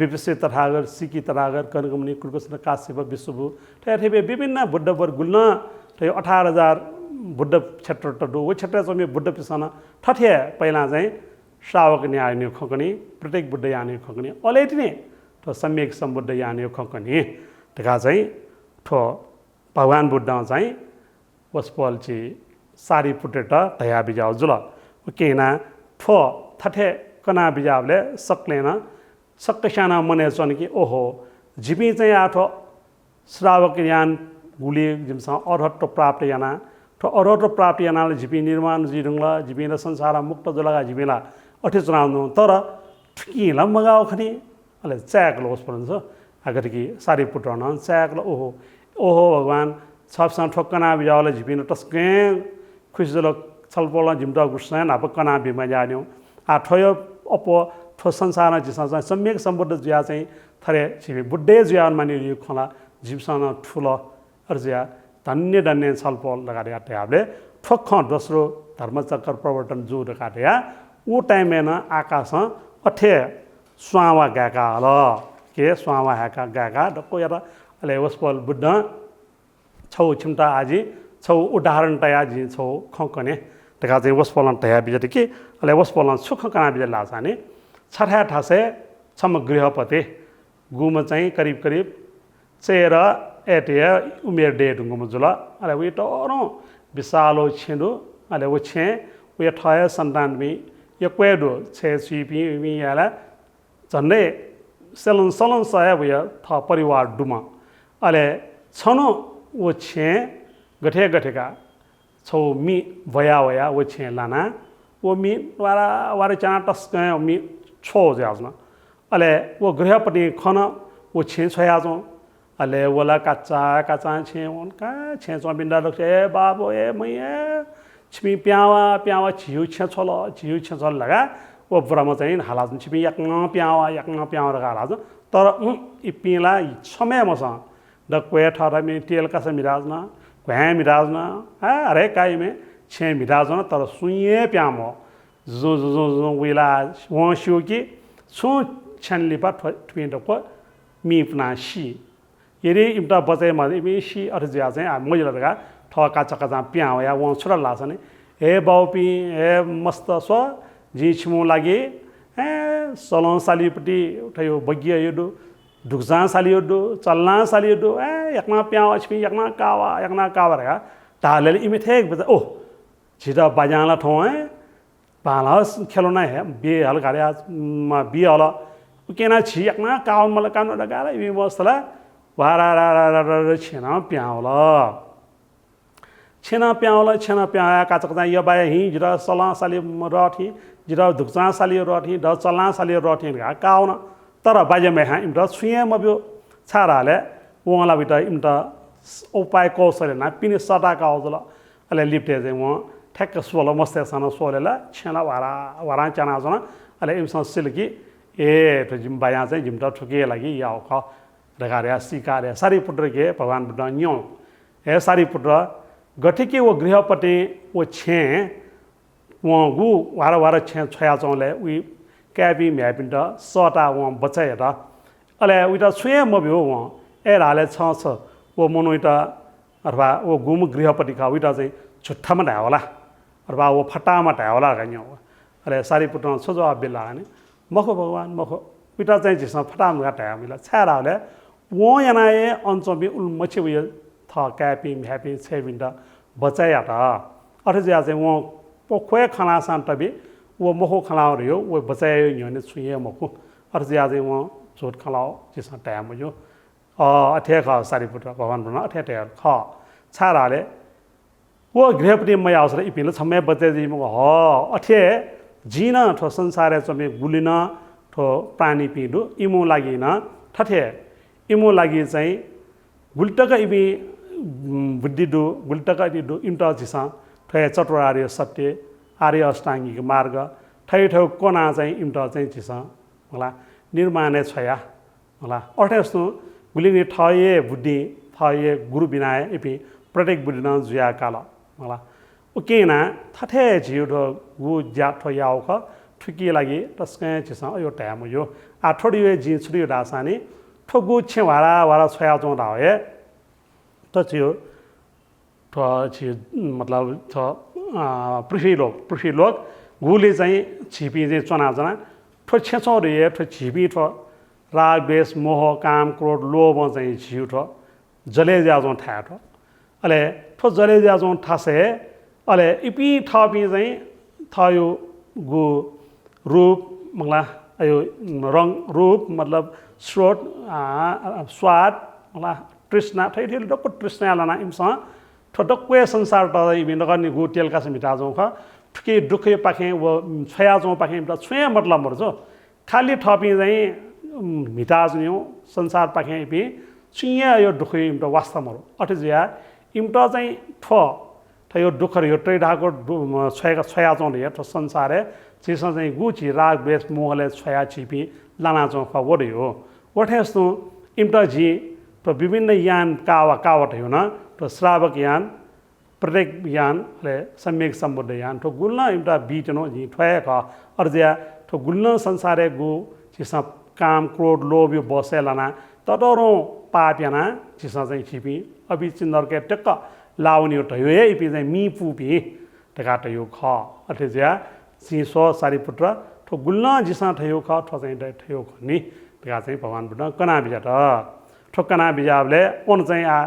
विपस्य तथागर सिकी तथागर कनकमुनि कुलकृष्ण काश्यप विश्वभु थे विभिन्न बुद्ध वर गुल्न थयो 18000 बुद्ध क्षेत्र टडो वो क्षेत्र चाहिँ बुद्ध पिसन ठठे पहिला चाहिँ श्रावक न्याय खकनी प्रत्येक बुद्ध याने खकनी अलेटिने तो सम्यक सम्बुद्ध याने खकनी तका चाहिँ ठो भगवान बुद्ध चाहिँ वसपलची सारी पुटेट तया बिजाउ जुल केना ठो थठे कना बिजावले सक्लेन सक्कशाना मने छन् कि ओहो जिबी चाहिँ आठो श्रावक यान गुली जिमसा अर्हत प्राप्त याना ठो अर्हत प्राप्त यानाले जिबी निर्माण जिरुङला जिबिना संसार मुक्त जुलगा जिबिला अठे चुनाउनु तर ठिकिला मगाउ खनी अले च्याकलो होस् भन्छ अगर कि सारी पुटन च्याकलो ओहो ओहो भगवान छपसा ठोकना बिजावले जिबिन टस्के खुजलो छलपोला जिमटा गुस्सा नाप कना बिमा जान्यो आ ठयो अपो ठो संसार जिसा सम्यक सम्बुद्ध ज्या चाहिँ थरे छिबी बुद्धे ज्यान मानि खला जिमसन ठुलो अर्ज्या धन्य धन्य छलपोल लगाले आटे ठोक दोस्रो धर्मचक्र प्रवर्तन जो काट्या ऊ टाइम न आकाश अठे स्वावा गाका ल के स्वावा हाका गाका डको यार अले वसपल बुद्ध छौ छिमटा आजी छौ उदाहरण तया जी छौ खकने तका चाहिँ वसपलन तया बिजते कि अले वसपलन सुख कना बिज लासाने छठा ठासे छम गृहपति गुम चाहिँ करिब करिब चेर एटे उमेर डे ढुंगम जुला अले वे टोरो विशालो छेदु अले वो छे वे ठय सन्तान बि यो क्वेडो छे सीपी मि याला झन्डै सेलन सलन सय व थ परिवार डुमा अले छनो वो छे गठे गठेका छौ मि भया वया वो छे लाना वो मि वारा वारे चाना टस्क मि छो जाजना अले वो गृहपति खन वो छे छया जो अले वला काचा काचा छे उनका छे जो बिंदा लक्ष्य ए बाबो ए मैया छिपी प्यावा प्यावा झिउ छेछल लगा वो ब्रह्म चाहिँ हालाजन छिपी yakna प्यावा लगा हालाजन तर इ पिला समय मसँग द क्वे ठरा मे तेल का से मिराजना क्वे मिराजना अरे काई में छे मिराजना तर सुये प्यामो जो विला वो शिव की सु छन लिपा ट्विन को मी पना शी यदि इम्ता बचे मा इमी शी अर ज्या चाहिँ मैले लगा ठका चका जा प्याव या वो छोरा लासने हे बाउपी हे मस्त सो जी छिमु लागि ए सलन सालीपटी उठायो बगिया यदु ढुक्सा सालियोदो चलना सालियोदो ए yakna प्याव छिपी yakna कावा रगा ताले इमे थे बता ओ छिटा बाजाला ठौ है बालास खेलना है बे हल गारे मा बे हल केना छि yakna काव मल कानो लगा इमे मस्तला वारा छेना प्यावला काचकता यो बाय हि जिरा सला साली रठी जिरा धुक्सा साली रठी द चलना साली रठी का काउन तर बाजे मे हा इमटा सुये मब्यो छाराले वला बिटा इमटा उपाय कौशल ना पिने सटा काउजल अले लिप्टे चाहिँ म ठ्याक्क सोलो मस्ते सन सोलेला छेना वारा चना जना अले इमसन सिलकी ए त जिम बाया चाहिँ जिमटा ठुके लागि याउ ख रगारे सिकारे सारी पुत्र के भगवान बुद्ध न्यो ए सारी पुत्र गठिके वो गृहपति वो छे वो गु वारा छे छया चौले उ क्याबी म्यापिन्ट सटा वो बचाए र अले उइटा छुए मब्यो वो ए राले छ वो मनोइटा अथवा वो गुम गृहपति का उइटा चाहिँ छुट्टामा ढावला अथवा वो फटामा ढावला गन्यो अले सारी पुत्र सोजो बेला नि मखो भगवान मखो उइटा चाहिँ जिस फटामा ढामिला छाराले वो यनाए अञ्चबी उल्मछि उयो थ क्यापी म्यापी छेबिन्ट बचाया त अरे ज्या चाहिँ वो पोखवे खाना सान्तबी वो मखो खलाउ रह्यो वो बचायो यने छुए मखो अरे ज्या चाहिँ वो छोट खलाउ जिस टाइम यो अथे ख सारी पुत्र भगवान बना अथे ख छाराले वो गृहपति मै अवसर इपिन छमे बचे जी म अथे जिन ठो संसार चमे गुलिन ठो प्राणी पिडु इमो लागिन ठथे इमो लागि चाहिँ गुल्टका इबी बुद्धिदु गुल्टका इदु इम्टा जिसा ठय चतुरार्य सत्य आर्य अष्टाङ्गिक मार्ग ठै ठौ कोना चाहिँ इम्टा चाहिँ जिसा होला निर्माणे छया होला अर्थस्तो गुलिने ठये बुद्धि ठये गुरु बिनाए इपि प्रत्येक बुद्धि न जुया काल होला उकेना ठथे जिउ ढ गु ज्या ठो याउ ख ठुकी लागि तस्कै जिसा यो टाइम यो आ थोडी जि छुडी दासानी ठोगु छे वारा छया जों दाए त छियो थ छि मतलब थ पृथ्वी लोक गुले चाहिँ छिपी चाहिँ चना जना ठो छेछौ रे ठो छिपी ठो राग द्वेष मोह काम क्रोध लोभ चाहिँ छिउ ठो जले जाजों ठा ठो अले ठो जले जाजों ठासे अले इपी थपी चाहिँ थयो गु रूप मंगला अयो रंग रूप मतलब स्रोत स्वाद मला तृष्णा थैथेल डक्क तृष्णा लाना इमसा ठडक्वे संसार त इबि नगर्ने गु तेल का समिता जों ख ठुके दुखे पाखे वो छया जों पाखे त छुए मतलब मर्जो खाली थपी चाहिँ मिताज न्यौ संसार पाखे इबि छुए यो दुखे इम त वास्तव मरो अटजिया इम त चाहिँ थयो दुख यो ट्रेडाको छया जों ले त संसार चिस चाहिँ गु छि राग द्वेष मोहले छया छिपी लाना जों ख वडियो वठेस्तो इम्टा जी तो विभिन्न यान कावट हो ना तो श्रावक यान प्रत्येक यान ले सम्यक संबुद्ध यान तो गुलना इम्टा बीटनो जी ठय का अर्ज्या तो गुलना संसारे गु जिसा काम क्रोध लोभ यो बसे लाना तडरो पाप याना जिसा चाहिँ छिपी अबि चिन्दर के टक्क लाउनी तो यो इपि चाहिँ मी पुपी टका त यो ख अथज्या सिसो सारीपुत्र तो गुलना जिसा थयो ख थ चाहिँ थयो खनि टका चाहिँ भगवान बुद्ध कना बिजा त ठोकना बिजाबले ओन चाहिँ आ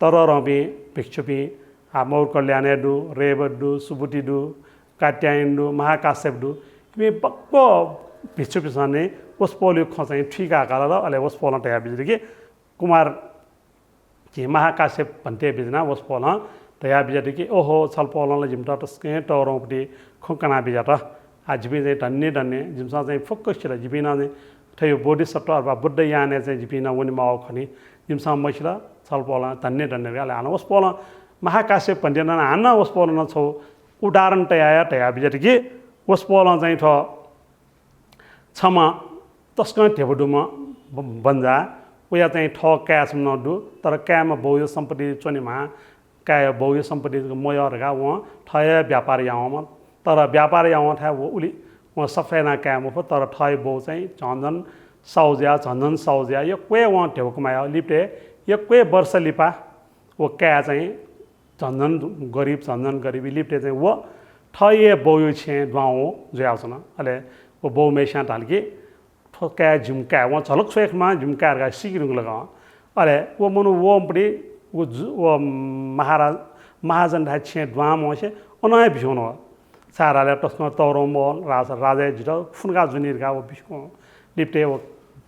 तर रबी भिक्षुपी आ मौर कल्याणे दु रेवडु सुबुटिदु काट्याइन्दु महाकाश्यपदु मे बक्को भिक्षुपी सने ओस्पोल्यो ख चाहिँ ठिका गाला र अले ओस्पोल टया बिजरी के कुमार के महाकाश्यप भन्ते बिजना ओस्पोल तया बिजरी के ओहो छलपोलले जिमटा तस्के टरौपटी खोकना बिजा त आजबी चाहिँ धन्ने जिमसा चाहिँ फोकस छ जिबिना चाहिँ थयो बोधिसत्व अथवा बुद्ध याने चाहिँ जिपिना वनि माउ खनि जिमसा मैछला छलपोला धन्ने रे आले आना ओस्पोला महाकाश्यप भन्देन आना ओस्पोला न छौ उदाहरण तया बिजट कि उस पोल चाहिँ ठ छमा तस्क टेबडुमा बन्जा उया चाहिँ ठ क्यास नडु तर क्यामा बहु सम्पत्ति चोनेमा काय बहु सम्पत्ति मयरगा व ठय व्यापार यावमा तर व्यापार याव था वो उली व सफेना क्याम हो तर ठय बहु चाहिँ झन्झन साउज्या यो क्वे व टेबकुमा लिप्टे यो क्वे वर्ष लिपा वो क्या चाहिँ झन्झन गरिबी लिप्टे चाहिँ वो ठय बहु छे द्वाओ ज्याउसन अले वो बहु मेसा ढालके क्या झुमका वहाँ झलक सोखमा झुमका सिकिरुङ लगा अरे वो मनु वो पड़ी वो महाजन ढा छे द्वाम से उन्हें बिछोन सारा ले टस्को तौरों राजा जिटा फुनका जुनीर का वो बिछो लिप्टे वो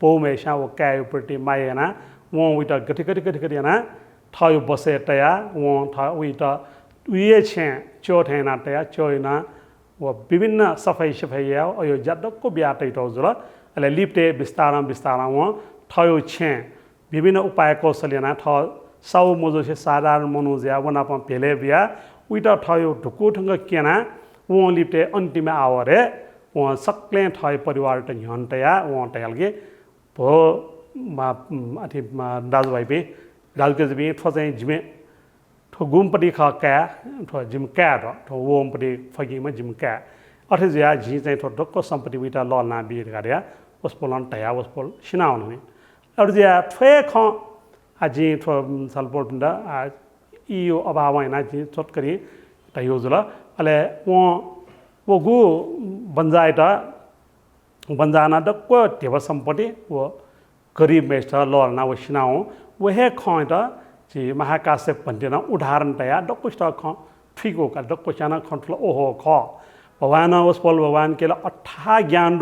बहु मेसा वो क्या उपरटी मायना वो उइटा गति ना ठयो बसे तया वो ठा उइटा उये छे चोठेना तया चोइना वो विभिन्न सफाई या अयो जडको ब्याटै टौजुल अले लिप्टे बिस्तारा वहाँ ठयो छे विभिन्न उपाय कौशल्यना ठ साउ मोजो से साधारण मनुज्या वनापा भेले बिया उइटा ठयो ढुकु ठंग केना वो लिप्टे अन्तिम आवरे वहाँ सक्ले ठय परिवार त झन्टया वहाँ टयलगे भो मा अथि दाजुभाइ पे दाजुके जबि ठो चाहिँ जिमे ठो गुमपटी ख क्या ठो जिम क्या ठो वोमपटी फगिमा जिम क्या अथे ज्या झि चाहिँ ठो ढक्को सम्पत्ति उइटा ललना बिर गर्या उसपोलन तया उसपोल सिनाउनु और ज्या ठे ख आजि ठो सलपोल पिंडा इयो अभाव हैना जि छोटकरी तयो जुल अले वो गु बन्जाइटा बन्जाना डक्को टेब सम्पत्ति वो गरीब मेष्ठ ललना वो सिनाउ वहे खटा जी महाकाश्यप भन्टेना उदाहरण तया डक्को स्टा ख ठिको का डक्को चाना खंठल ओहो ख भगवान उसपोल भगवान के 18 ज्ञान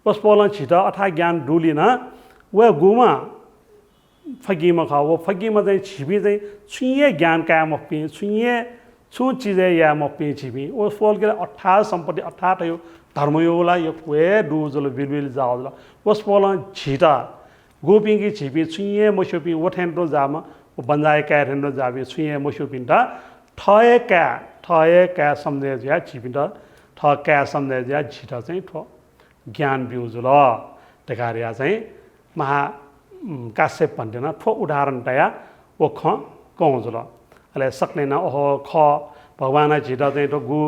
उस पोलन छिटा 18 ज्ञान डुलिन व गुमा फगीमा खा वो फगीमा चाहिँ छिबी चाहिँ छुइए ज्ञान का मपी छुइए छु चीजे या मपी छिबी उस पोल के 18 सम्पत्ति 18 यो धर्मयोला यो क्वे डुजल बिलबिल जाओला उस पोलन छिटा गोपिङ की छिबी छुइए मसुपी वठेन्डो जामा बन्जाए का हेन्डो जाबी छुइए मसुपिन्टा ठय का सम्झे ज्या छिपिन्टा ठ क्या सम्झे ज्या छिटा चाहिँ ठ ज्ञान बिउजुल टेकारिया चाहिँ महा काश्यप भन्टेन ठो उदाहरण तया वो ख कौजुल अले सक्ने न ओहो ख भगवान झिटा चाहिँ तो गु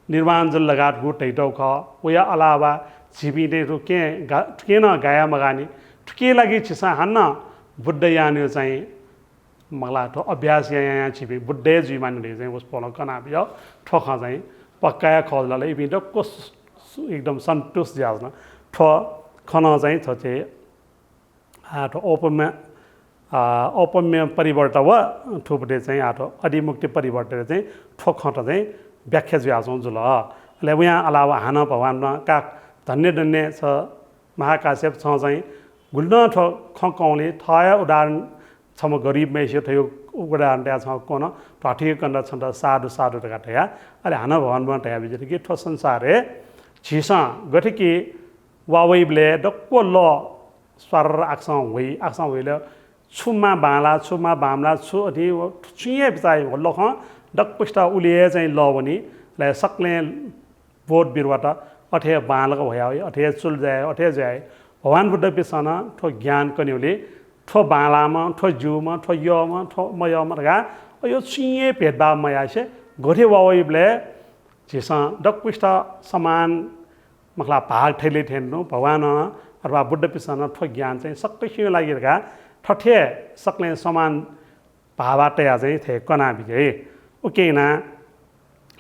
निर्माण जल लगात गु टैटौ ख उया अलावा छिपिने तो के न गाया मगानी के लागि छिसा हन्न बुद्ध यान्यो चाहिँ मला तो अभ्यास यहाँ छिपी बुद्धे जीवानले चाहिँ उस पोल कना बियो ठोख चाहिँ पक्काया खजलाले इबिन को एकदम सन्तुष्ट जाउन ठ खन चाहिँ थचे आठ औपम्य परिवर्तन व ठुपटे चाहिँ आठ अधिमुक्ति परिवर्तन चाहिँ ठोक खट चाहिँ व्याख्या ज्याछौँ जुल ले यहाँ अलावा हान भगवान का धन्य छ महाकाश्यप छ चाहिँ गुल्न ठ खौले थय उदाहरण छम गरीब मेसो थयो उदाहरण त्या छ कोन पाठी कन्द छन्द साधु टका अले हान भगवान टया बिजट के ठो संसारे छिसा गठकी वावैबले डक्को ल स्वर आक्सा होइले छुमा बामला छु अथि छुए बिचाइ हो लख डक्पुष्टा उलिए चाहिँ ल भनी ले सक्ले बोट बिरबाट अठे बालको भया अठे चुल जाए अठे जाए भगवान बुद्ध पिसन ठो ज्ञान कन्युले ठो बालामा ठो जिउमा ठो यमा ठो मयमा गा यो छुए भेदभाव मया से गोठे वावैबले छिसा डक्पुष्टा समान मखला भाग ठेले ठेन्नु भगवान अथवा बुद्ध पिसन ठो ज्ञान चाहिँ सबै सियो लागिरका ठठे सक्ले समान भावाटया चाहिँ थे कना बिगे ओकेना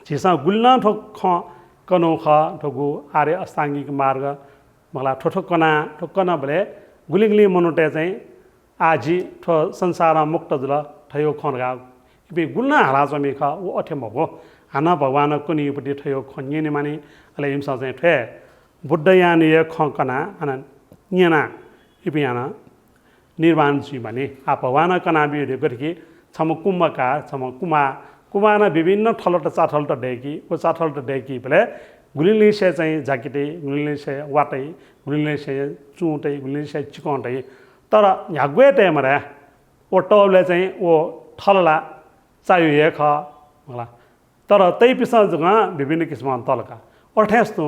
छिसा गुल्न ठो ख कनो ख ठगु आर्य अष्टाङ्गिक मार्ग मला ठोठो कना भले गुलिङली मनुटे चाहिँ आजी ठो संसार मुक्त जुल ठयो खनगा बे गुल्न हाला जमे ख ओ अठे मगो हाना भगवान कुनीपटि ठयो खन्यने माने अले हिमसा चाहिँ ठे बुद्ध यान ये खकना अन न्यना इपियाना निर्वाण जी भने आ भगवान कना बिरे गरकी छम कुम्भका छम कुमाना विभिन्न ठलट चाठलट डेकी ओ चाठलट डेकी भले गुलिले से चाहिँ जाकिटे गुलिले से वाटै गुलिले से चुटै गुलिले से चिकन्टै तर यागवे टाइमरा ओ टबले चाहिँ ओ ठलला चाहिए ख मला तर तै पिसा जगह विभिन्न किस्म तलका अठेस्तो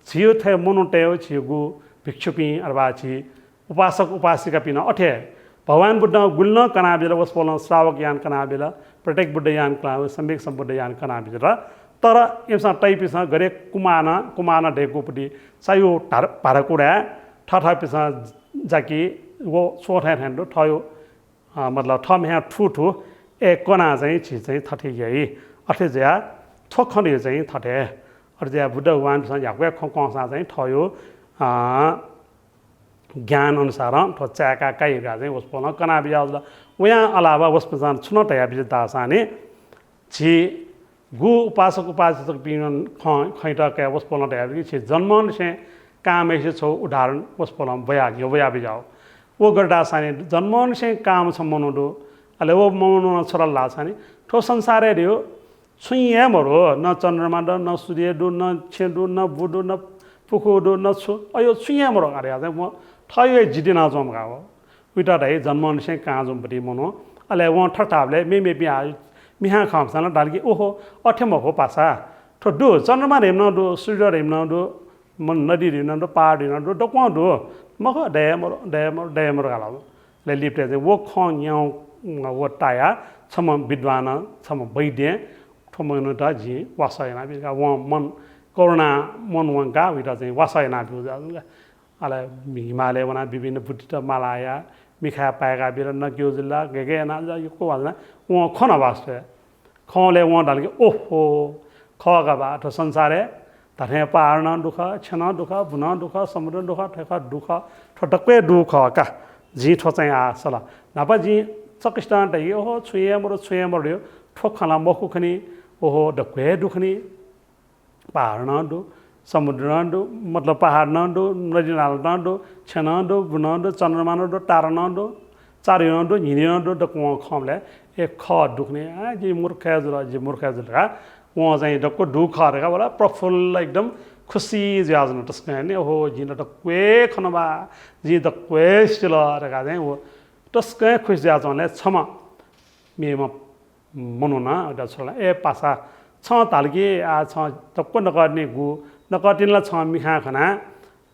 छियो थे मोनोटेव छिगु भिक्षुपी अरबा छि उपासक उपासिका पिन अठे भगवान बुद्ध गुल्न कनाबिल वस्पोल श्रावक यान कनाबिल प्रत्येक बुद्ध यान कनाबिल सम्यक सम्बुद्ध यान कनाबिल र तर यसमा तै पिसा गरे कुमाना ढेकुपटी सायो भारकुडा ठठा पिसा जाकी वो सोठा ठ्यान्डो ठयो मतलब ठम यहाँ ठुठु ए कोना चाहिँ छि चाहिँ थठे गई अठे ज्या थोखने चाहिँ थठे अर ज्या बुद्ध भगवान पिसा याक्वे खसा चाहिँ ठयो ज्ञान अनुसार ठो च्याका काइगा चाहिँ उसपोल कनाबिया उहाँ अलावा उसपसान छुन टया बिज दासाने छि गु उपासक उपासक पिन खैटा के उसपोल टया बिज छि जन्मन से काम ऐसे छौ उदाहरण उसपोल बया यो बया बिजाओ वो गर्दा साने जन्मन से काम सम्मनो अले वो मनो छोरा लासाने ठो संसारे दियो छुइए मरो न चन्द्रमा द न सूर्य दु न छेदु न बुदु न पुखुदु न छु अयो छुइए मरो अरे आज म ठयो जिदिना जम गाओ उटा दai जन्मन से काजम बडी मनो अले वो ठठाबले मे बिहा मिहा खामसान डालकी ओहो अठेम हो पासा ठो दु चन्द्रमा हेम्न दु सूर्य हेम्न दु मन नदी हेम्न दु पहाड हेम्न दु डक्वा दु मखो डेमर गाला ले लिप्टे चाहिँ वो ख न्याउ वो टाया छम विद्वान छम वैद्य ठमनु त जी वासयना बिका व मन कोरोना मन वंका विटा चाहिँ वासयना बिजा अले हिमालय वना विभिन्न बुद्ध मालाया मिखा पाएका बिर न क्यो जिल्ला गेगे ना यो को भन्छ व खन वास्ते खले व डालके ओहो खगा बाटो संसारे धने पार्न दुख छन दुख बुन दुख समुद्र दुख ठेका दुख ठटक्कै दुख का जी ठो चाहिँ आ सला नापा जी चकिस्तान त ओहो छुए मरो ठोखला मखुखनी ओहो डक्वे दुखनी पार्न दु समुद्र दु मतलब पहाड न दु नदी नाल न दु छन दु बुन दु चन्द्रमा न दु तारा न दु चारि न दु हिनी न दु डक्व खमले एक ख दुखने आ जी मूर्ख जुल वहाँ चाहिँ डक्को दुख रहेका बोला प्रफुल्ल एकदम खुसी ज्याजन टस्कने ओहो जी न डक्वे खनबा जी डक्वे स्टिल रहेका चाहिँ वो टस्कै खुसी ज्याजनले क्षमा मेमा मनुना एउटा छोरा ए पासा छ तालकी आ छ टक्को नगर्ने गु नकटिनला छ मिखा खना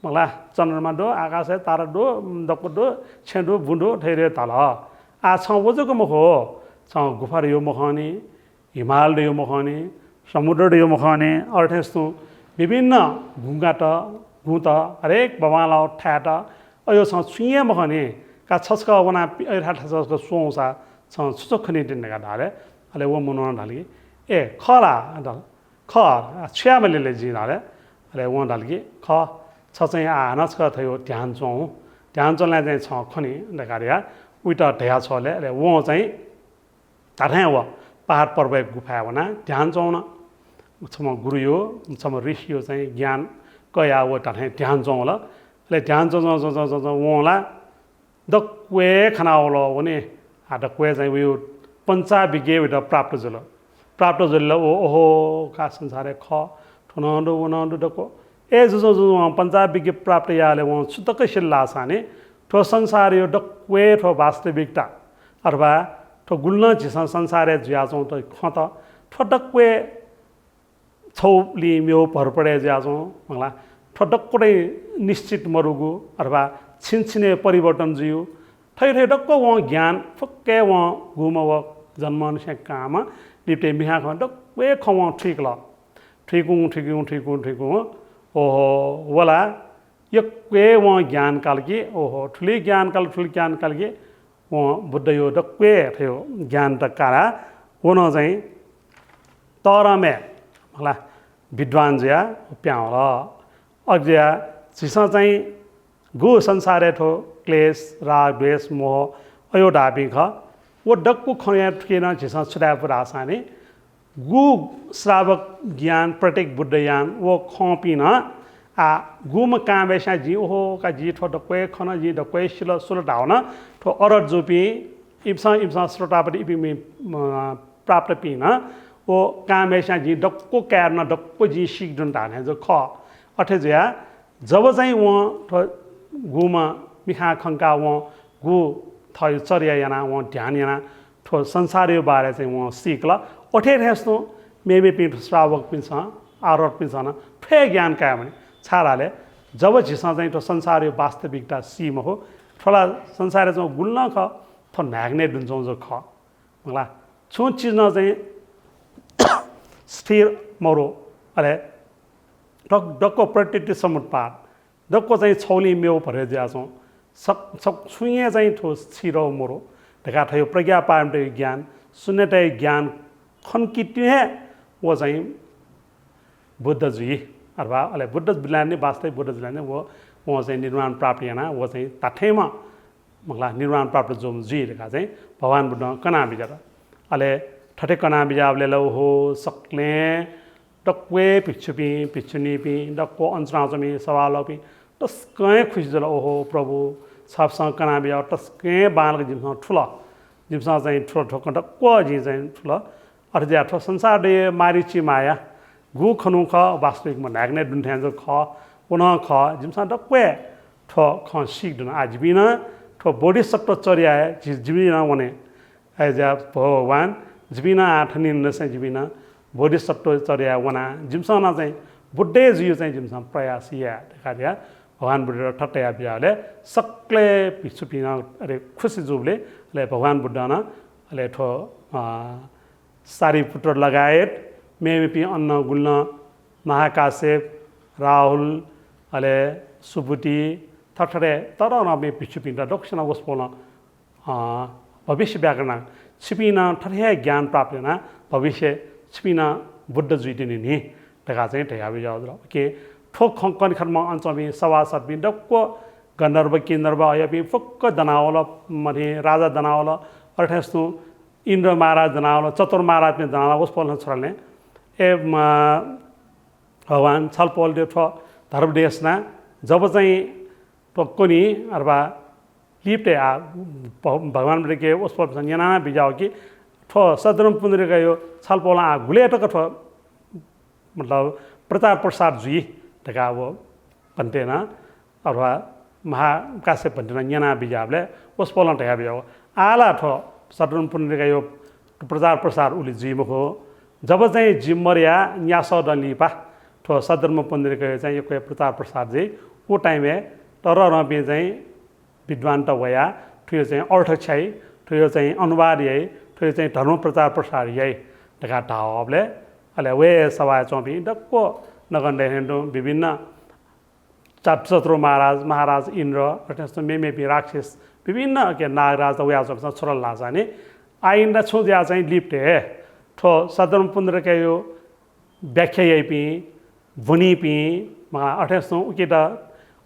मला चन्द्रमा दो आकाश तारा दो डक्को दो छेदो बुडो ठेरे तल आ छ वजको मुख हो छ गुफार यो मुखनी हिमाल यो मुखनी समुद्र यो मुखनी अर्थेस्तु विभिन्न घुङ्गाट घुत हरेक बवाला ठ्याट अयो छ छुइए मुखनी का छस्का वना ऐठा छस्का सोसा छ छुचखनी दिनका ढाले अले वो मनो ढाली ए खला ख छ्यामले जी ढाले अले वो ढाली ख छ चाहिँ आनस का थियो ध्यान चोलाई चाहिँ छ खनी नकारिया उइटा ढया छले अले वो चाहिँ ताठै व पहाड पर्वत गुफा वना ध्यान चौन छम गुरु यो छम ऋषि यो चाहिँ ज्ञान कया वो ताठै ध्यान चौल अले ध्यान चौ वला दक्वे खनावलो वने आ दक्वे चाहिँ उयो पंचाविज्ञ उइटा प्राप्त जुल ओहो का संसारे ख ठुनन्दो वनन्दो डको ए जो पंचाविज्ञ प्राप्त याले वो सुतकै शिल्ला साने ठो संसार यो डक्वे ठो वास्तविकता अथवा ठो गुल्न झिस संसारे ज्याजौँ त खत ठटक्वे छौली म्यो भरपडे ज्याजौँ मलाई ठटक्कै निश्चित मरुगु अथवा छिनछिने परिवर्तन जियो थै डक्क वहाँ ज्ञान फक्कै वहाँ घुम व जन्मन से काम लिप्टे मिहा ख डक्वे खव ठीक ल ठिकु ओहो वला यक्वे वहाँ ज्ञान काल की ओहो ठुली ज्ञान काल की वहाँ बुद्ध यो डक्वे थियो ज्ञान टक्कारा हुन चाहिँ तरमे मलाई विद्वान ज्या प्याउल अज्या झिस चाहिँ गु संसारे ठो क्लेश राग द्वेष मोह अयो ढाबी ख वो डक्कु खया ठिकेन झिस छुटा पुरा साने गु श्रावक ज्ञान प्रत्येक बुद्ध ज्ञान वो खपिन आ गुम कामेशा जी ओहो का जी ठो डक्वे खन जी डक्वे सिल सुल ढाउन ठो अरट जुपी इप्सा श्रोतापति इपि प्राप्त पिन वो कामेशा जी डक्को क्यार्न डक्को जी सिक जुन ढाने जो ख अठे ज्या जब चाहिँ वहाँ ठो गुमा मिखा खङ्का वहाँ गु थयो चर्या याना वहाँ ध्यान याना ठो संसार यो बारे चाहिँ वहाँ सिक्ला अठे हेस्तो मेबे पिठ श्रावक पिन्छ आरोट पिन्छ न ठे ज्ञान काय भने छाराले जब झिसा चाहिँ तो संसार यो वास्तविकता सीम हो थोड़ा संसार जो गुल्न ख थो नाग्ने दुन्छौँ जो ख मलाई छो चीज न चाहिँ स्थिर मरो अरे डक्को प्रत्यक्ष समुत्पाद डक्को चाहिँ छौली मेउ भरे जाछौँ सब छुइए चाहिँ ठो छिरो मरो ढका थयो प्रज्ञा पारम्परिक ज्ञान शून्यता ज्ञान खनकिट्ने वो चाहिँ बुद्धजी अथवा अले बुद्ध बिलाने वास्तविक बुद्ध बिलाने वो चाहिँ निर्वाण प्राप्त याना वो चाहिँ ताठैमा मलाई निर्वाण प्राप्त जोम जी लेखा चाहिँ भगवान बुद्ध कना बिजार अले ठठे कना बिजाबले लो हो सक्ले टक्वे पिछुपी पिछुनीपी डक्को अंचराचमी सवालोपी टस्कै खुसी जला ओहो प्रभु सबसँग कना बिजा टस्कै बालक जिमसँग ठुला जिमसँग चाहिँ ठुलो ठोक टक्को जी चाहिँ ठुला अर्ज्या ठो संसार दे मारिची माया गु खनु ख वास्तविकमा नाग्ने दुन्थ्यान जो ख पुनः ख जिमसँग डक्वे ठो ख सिक दुन आजबिन ठो बॉडी सत्व चर्या जिबिना वने आइजा भगवान जिबिना आठनिन नसे जिबिना बॉडी सत्व चर्या वना जिमसँग चाहिँ बुद्धे जियो चाहिँ जिमसँग प्रयासिया देखादिया भगवान बुद्ध ठट्टया बियाले सक्ले पिछुपिना अरे खुसी जुबले ले भगवान बुद्ध न ले ठो सारी पुत्र लगायत मेपी अन्न गुल्न महाकाश्यप राहुल अले सुबुटी थठरे तर नमे पिछुपिन दक्षिण वस्पोल भविष्य व्याकरण छिपिना ठठे ज्ञान प्राप्त ना भविष्य छिपिना बुद्ध जुइदिने नि ढका चाहिँ ढयाबि जाउ के ठोक खङ्कन खर्म अञ्चमी सवासत बिन डक्को गन्धर्व किन्धर्व अयपि फक्क दनावल मधे राजा दनावल अर्थास्तु इन्द्र महाराज दनावल चतुर महाराज में दनावल वस्पोल छोड्ने ए भगवान छलपल ठो धर्मदेशना जब चाहिँ टक्कोनी अथवा लिप्टे भगवान के उस पर यना बिजाओ कि ठो सदरम पुंदरी का यो छलपल आ गुले टक ठो मतलब प्रताप प्रसाद जी टका वो कंटेना अथवा महाकाश्यप कंटेना यना बिजाबले उस पल टका बिजाओ आला ठो सदरम पुंदरी का यो प्रचार प्रसार उली जी मुखो जब चाहिँ जिम्मरिया न्यासो डलिपा ठो सदर्म पन्दिर गयो चाहिँ यो कोही प्रताप प्रसाद जी वो टाइम है तर रबे चाहिँ विद्वान त वया ठुयो चाहिँ अर्थ छै ठुयो चाहिँ अनुवाद यही ठुयो चाहिँ धर्म प्रचार प्रसार यही ढका ढावले अले वे सभा चौबी डक्को नगण्डे हेन्दो विभिन्न चतुर महाराज इन्द्र अर्थात् मेमेपी राक्षस विभिन्न के नागराज वया सब छोरा लाजाने आइन्दा छुज्या चाहिँ लिप्टे ठो सदर्म पुन्द्र के यो व्याख्या यपी भुनीपी मा अर्थात् उकेट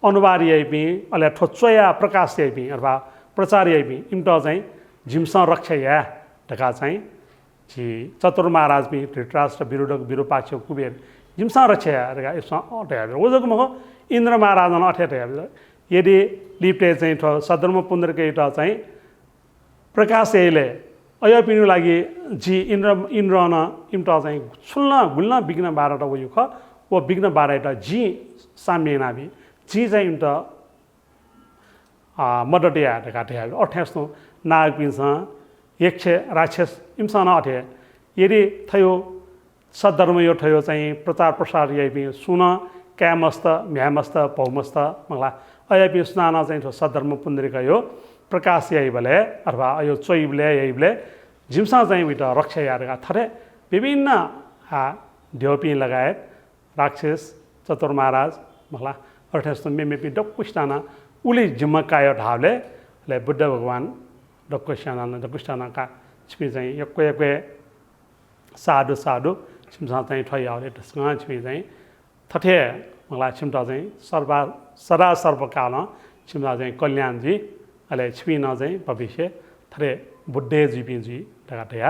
अनुवाद यपी अले ठो चोया प्रकाश यपी अथवा प्रचार यपी इम्टा चाहिँ जिमसँग रक्षया ढका चाहिँ जी चतुर महाराज भी धृतराष्ट्र विरुद्धक विरूपाक्ष कुबेर जिमसँग रक्षया ढका यसमा अठ्याएर ओजक मको इन्द्र महाराज अठ्याएर यदि लिप्टे चाहिँ ठो सदर्म पुन्द्र के एउटा चाहिँ प्रकाश यले अय पिनु लागि जी इन्द्र न इम्टा चाहिँ छुल्न गुल्न विघ्न बारटा वो युख वो विघ्न बारटा जी साम्यना भी जी चाहिँ इम्टा मडटिया ढकाटिया अठ्यास्तो नाग पिन्छ यक्ष राक्षस इम्सन अठे यदि थयो सद्धर्म यो थयो चाहिँ प्रचार प्रसार यपि सुन क्यामस्त म्यामस्त पौमस्त मलाई अयपि स्नान चाहिँ सद्धर्म पुन्द्रिका यो प्रकाश यही भले अथवा यो चोइबले यहीबले जिमसा चाहिँ उता रक्षा यारका थरे विभिन्न ढ्योपी लगायत राक्षस चतुर महाराज मला अर्थात् मेमेपी डक्कुस्ताना उली जिम्मकायो ढावले ले बुद्ध भगवान डक्कुस्ताना का छिपी चाहिँ यक्वे साधु छिमसा चाहिँ ठयाले त्यसमा छिपी चाहिँ थथे मलाई छिमटा चाहिँ सदा सर्वकाल छिमसा चाहिँ कल्याणजी अले छिपिन चाहिँ भविष्य थरे बुद्धे जीपीजी ढकाटया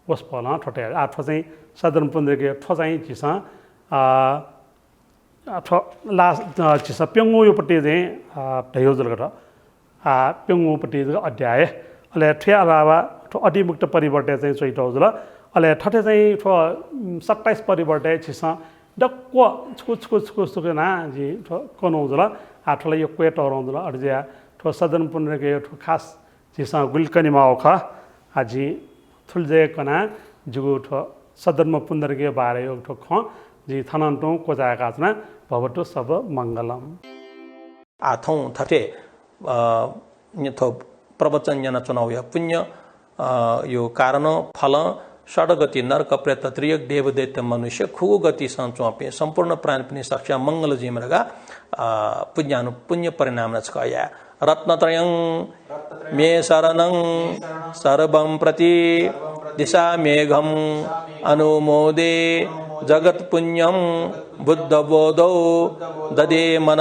उस पल ठोटे आठ चाहिँ सदन पुन्द्र के ठो चाहिँ चिसा ठो लास्ट चिसा प्यङु योपट्टि चाहिँ ढयोजलगट प्यङुपट्टि अध्याय अले ठे अलावा ठो अतिमुक्त परिवर्तन चाहिँ चैटौजल अले ठटे चाहिँ ठो 27 परिवर्तन चिसा डक्को छुक ना जी ठो कोनौजल आठले यो क्वेट औरौजल अर्जिया ठो सदन पुन्द्र के ठो खास चिसा गुल्कनी माओखा आजी थुलजे कना जुगु ठो सदर्म पुन्दरगे बारे योग ठोक जी थनन्तों कोजाकाचना भवटो सब मङ्गलम आथौं थटे यथो प्रवचन जना चुनाव या पुण्य यो कारण फल षडगति नरक प्रेत त्रियक देव दैत्य मनुष्य खुगु गति संचोपे संपूर्ण प्राण पनि सक्ष्या मंगल जिमरगा पुण्यानु पुण्य परिणाम नचकया रत्नत्रयं मे शरणं सर्वं प्रति दिशा मेघम अनुमोदे जगत पुण्यम बुद्ध बोधो ददे मन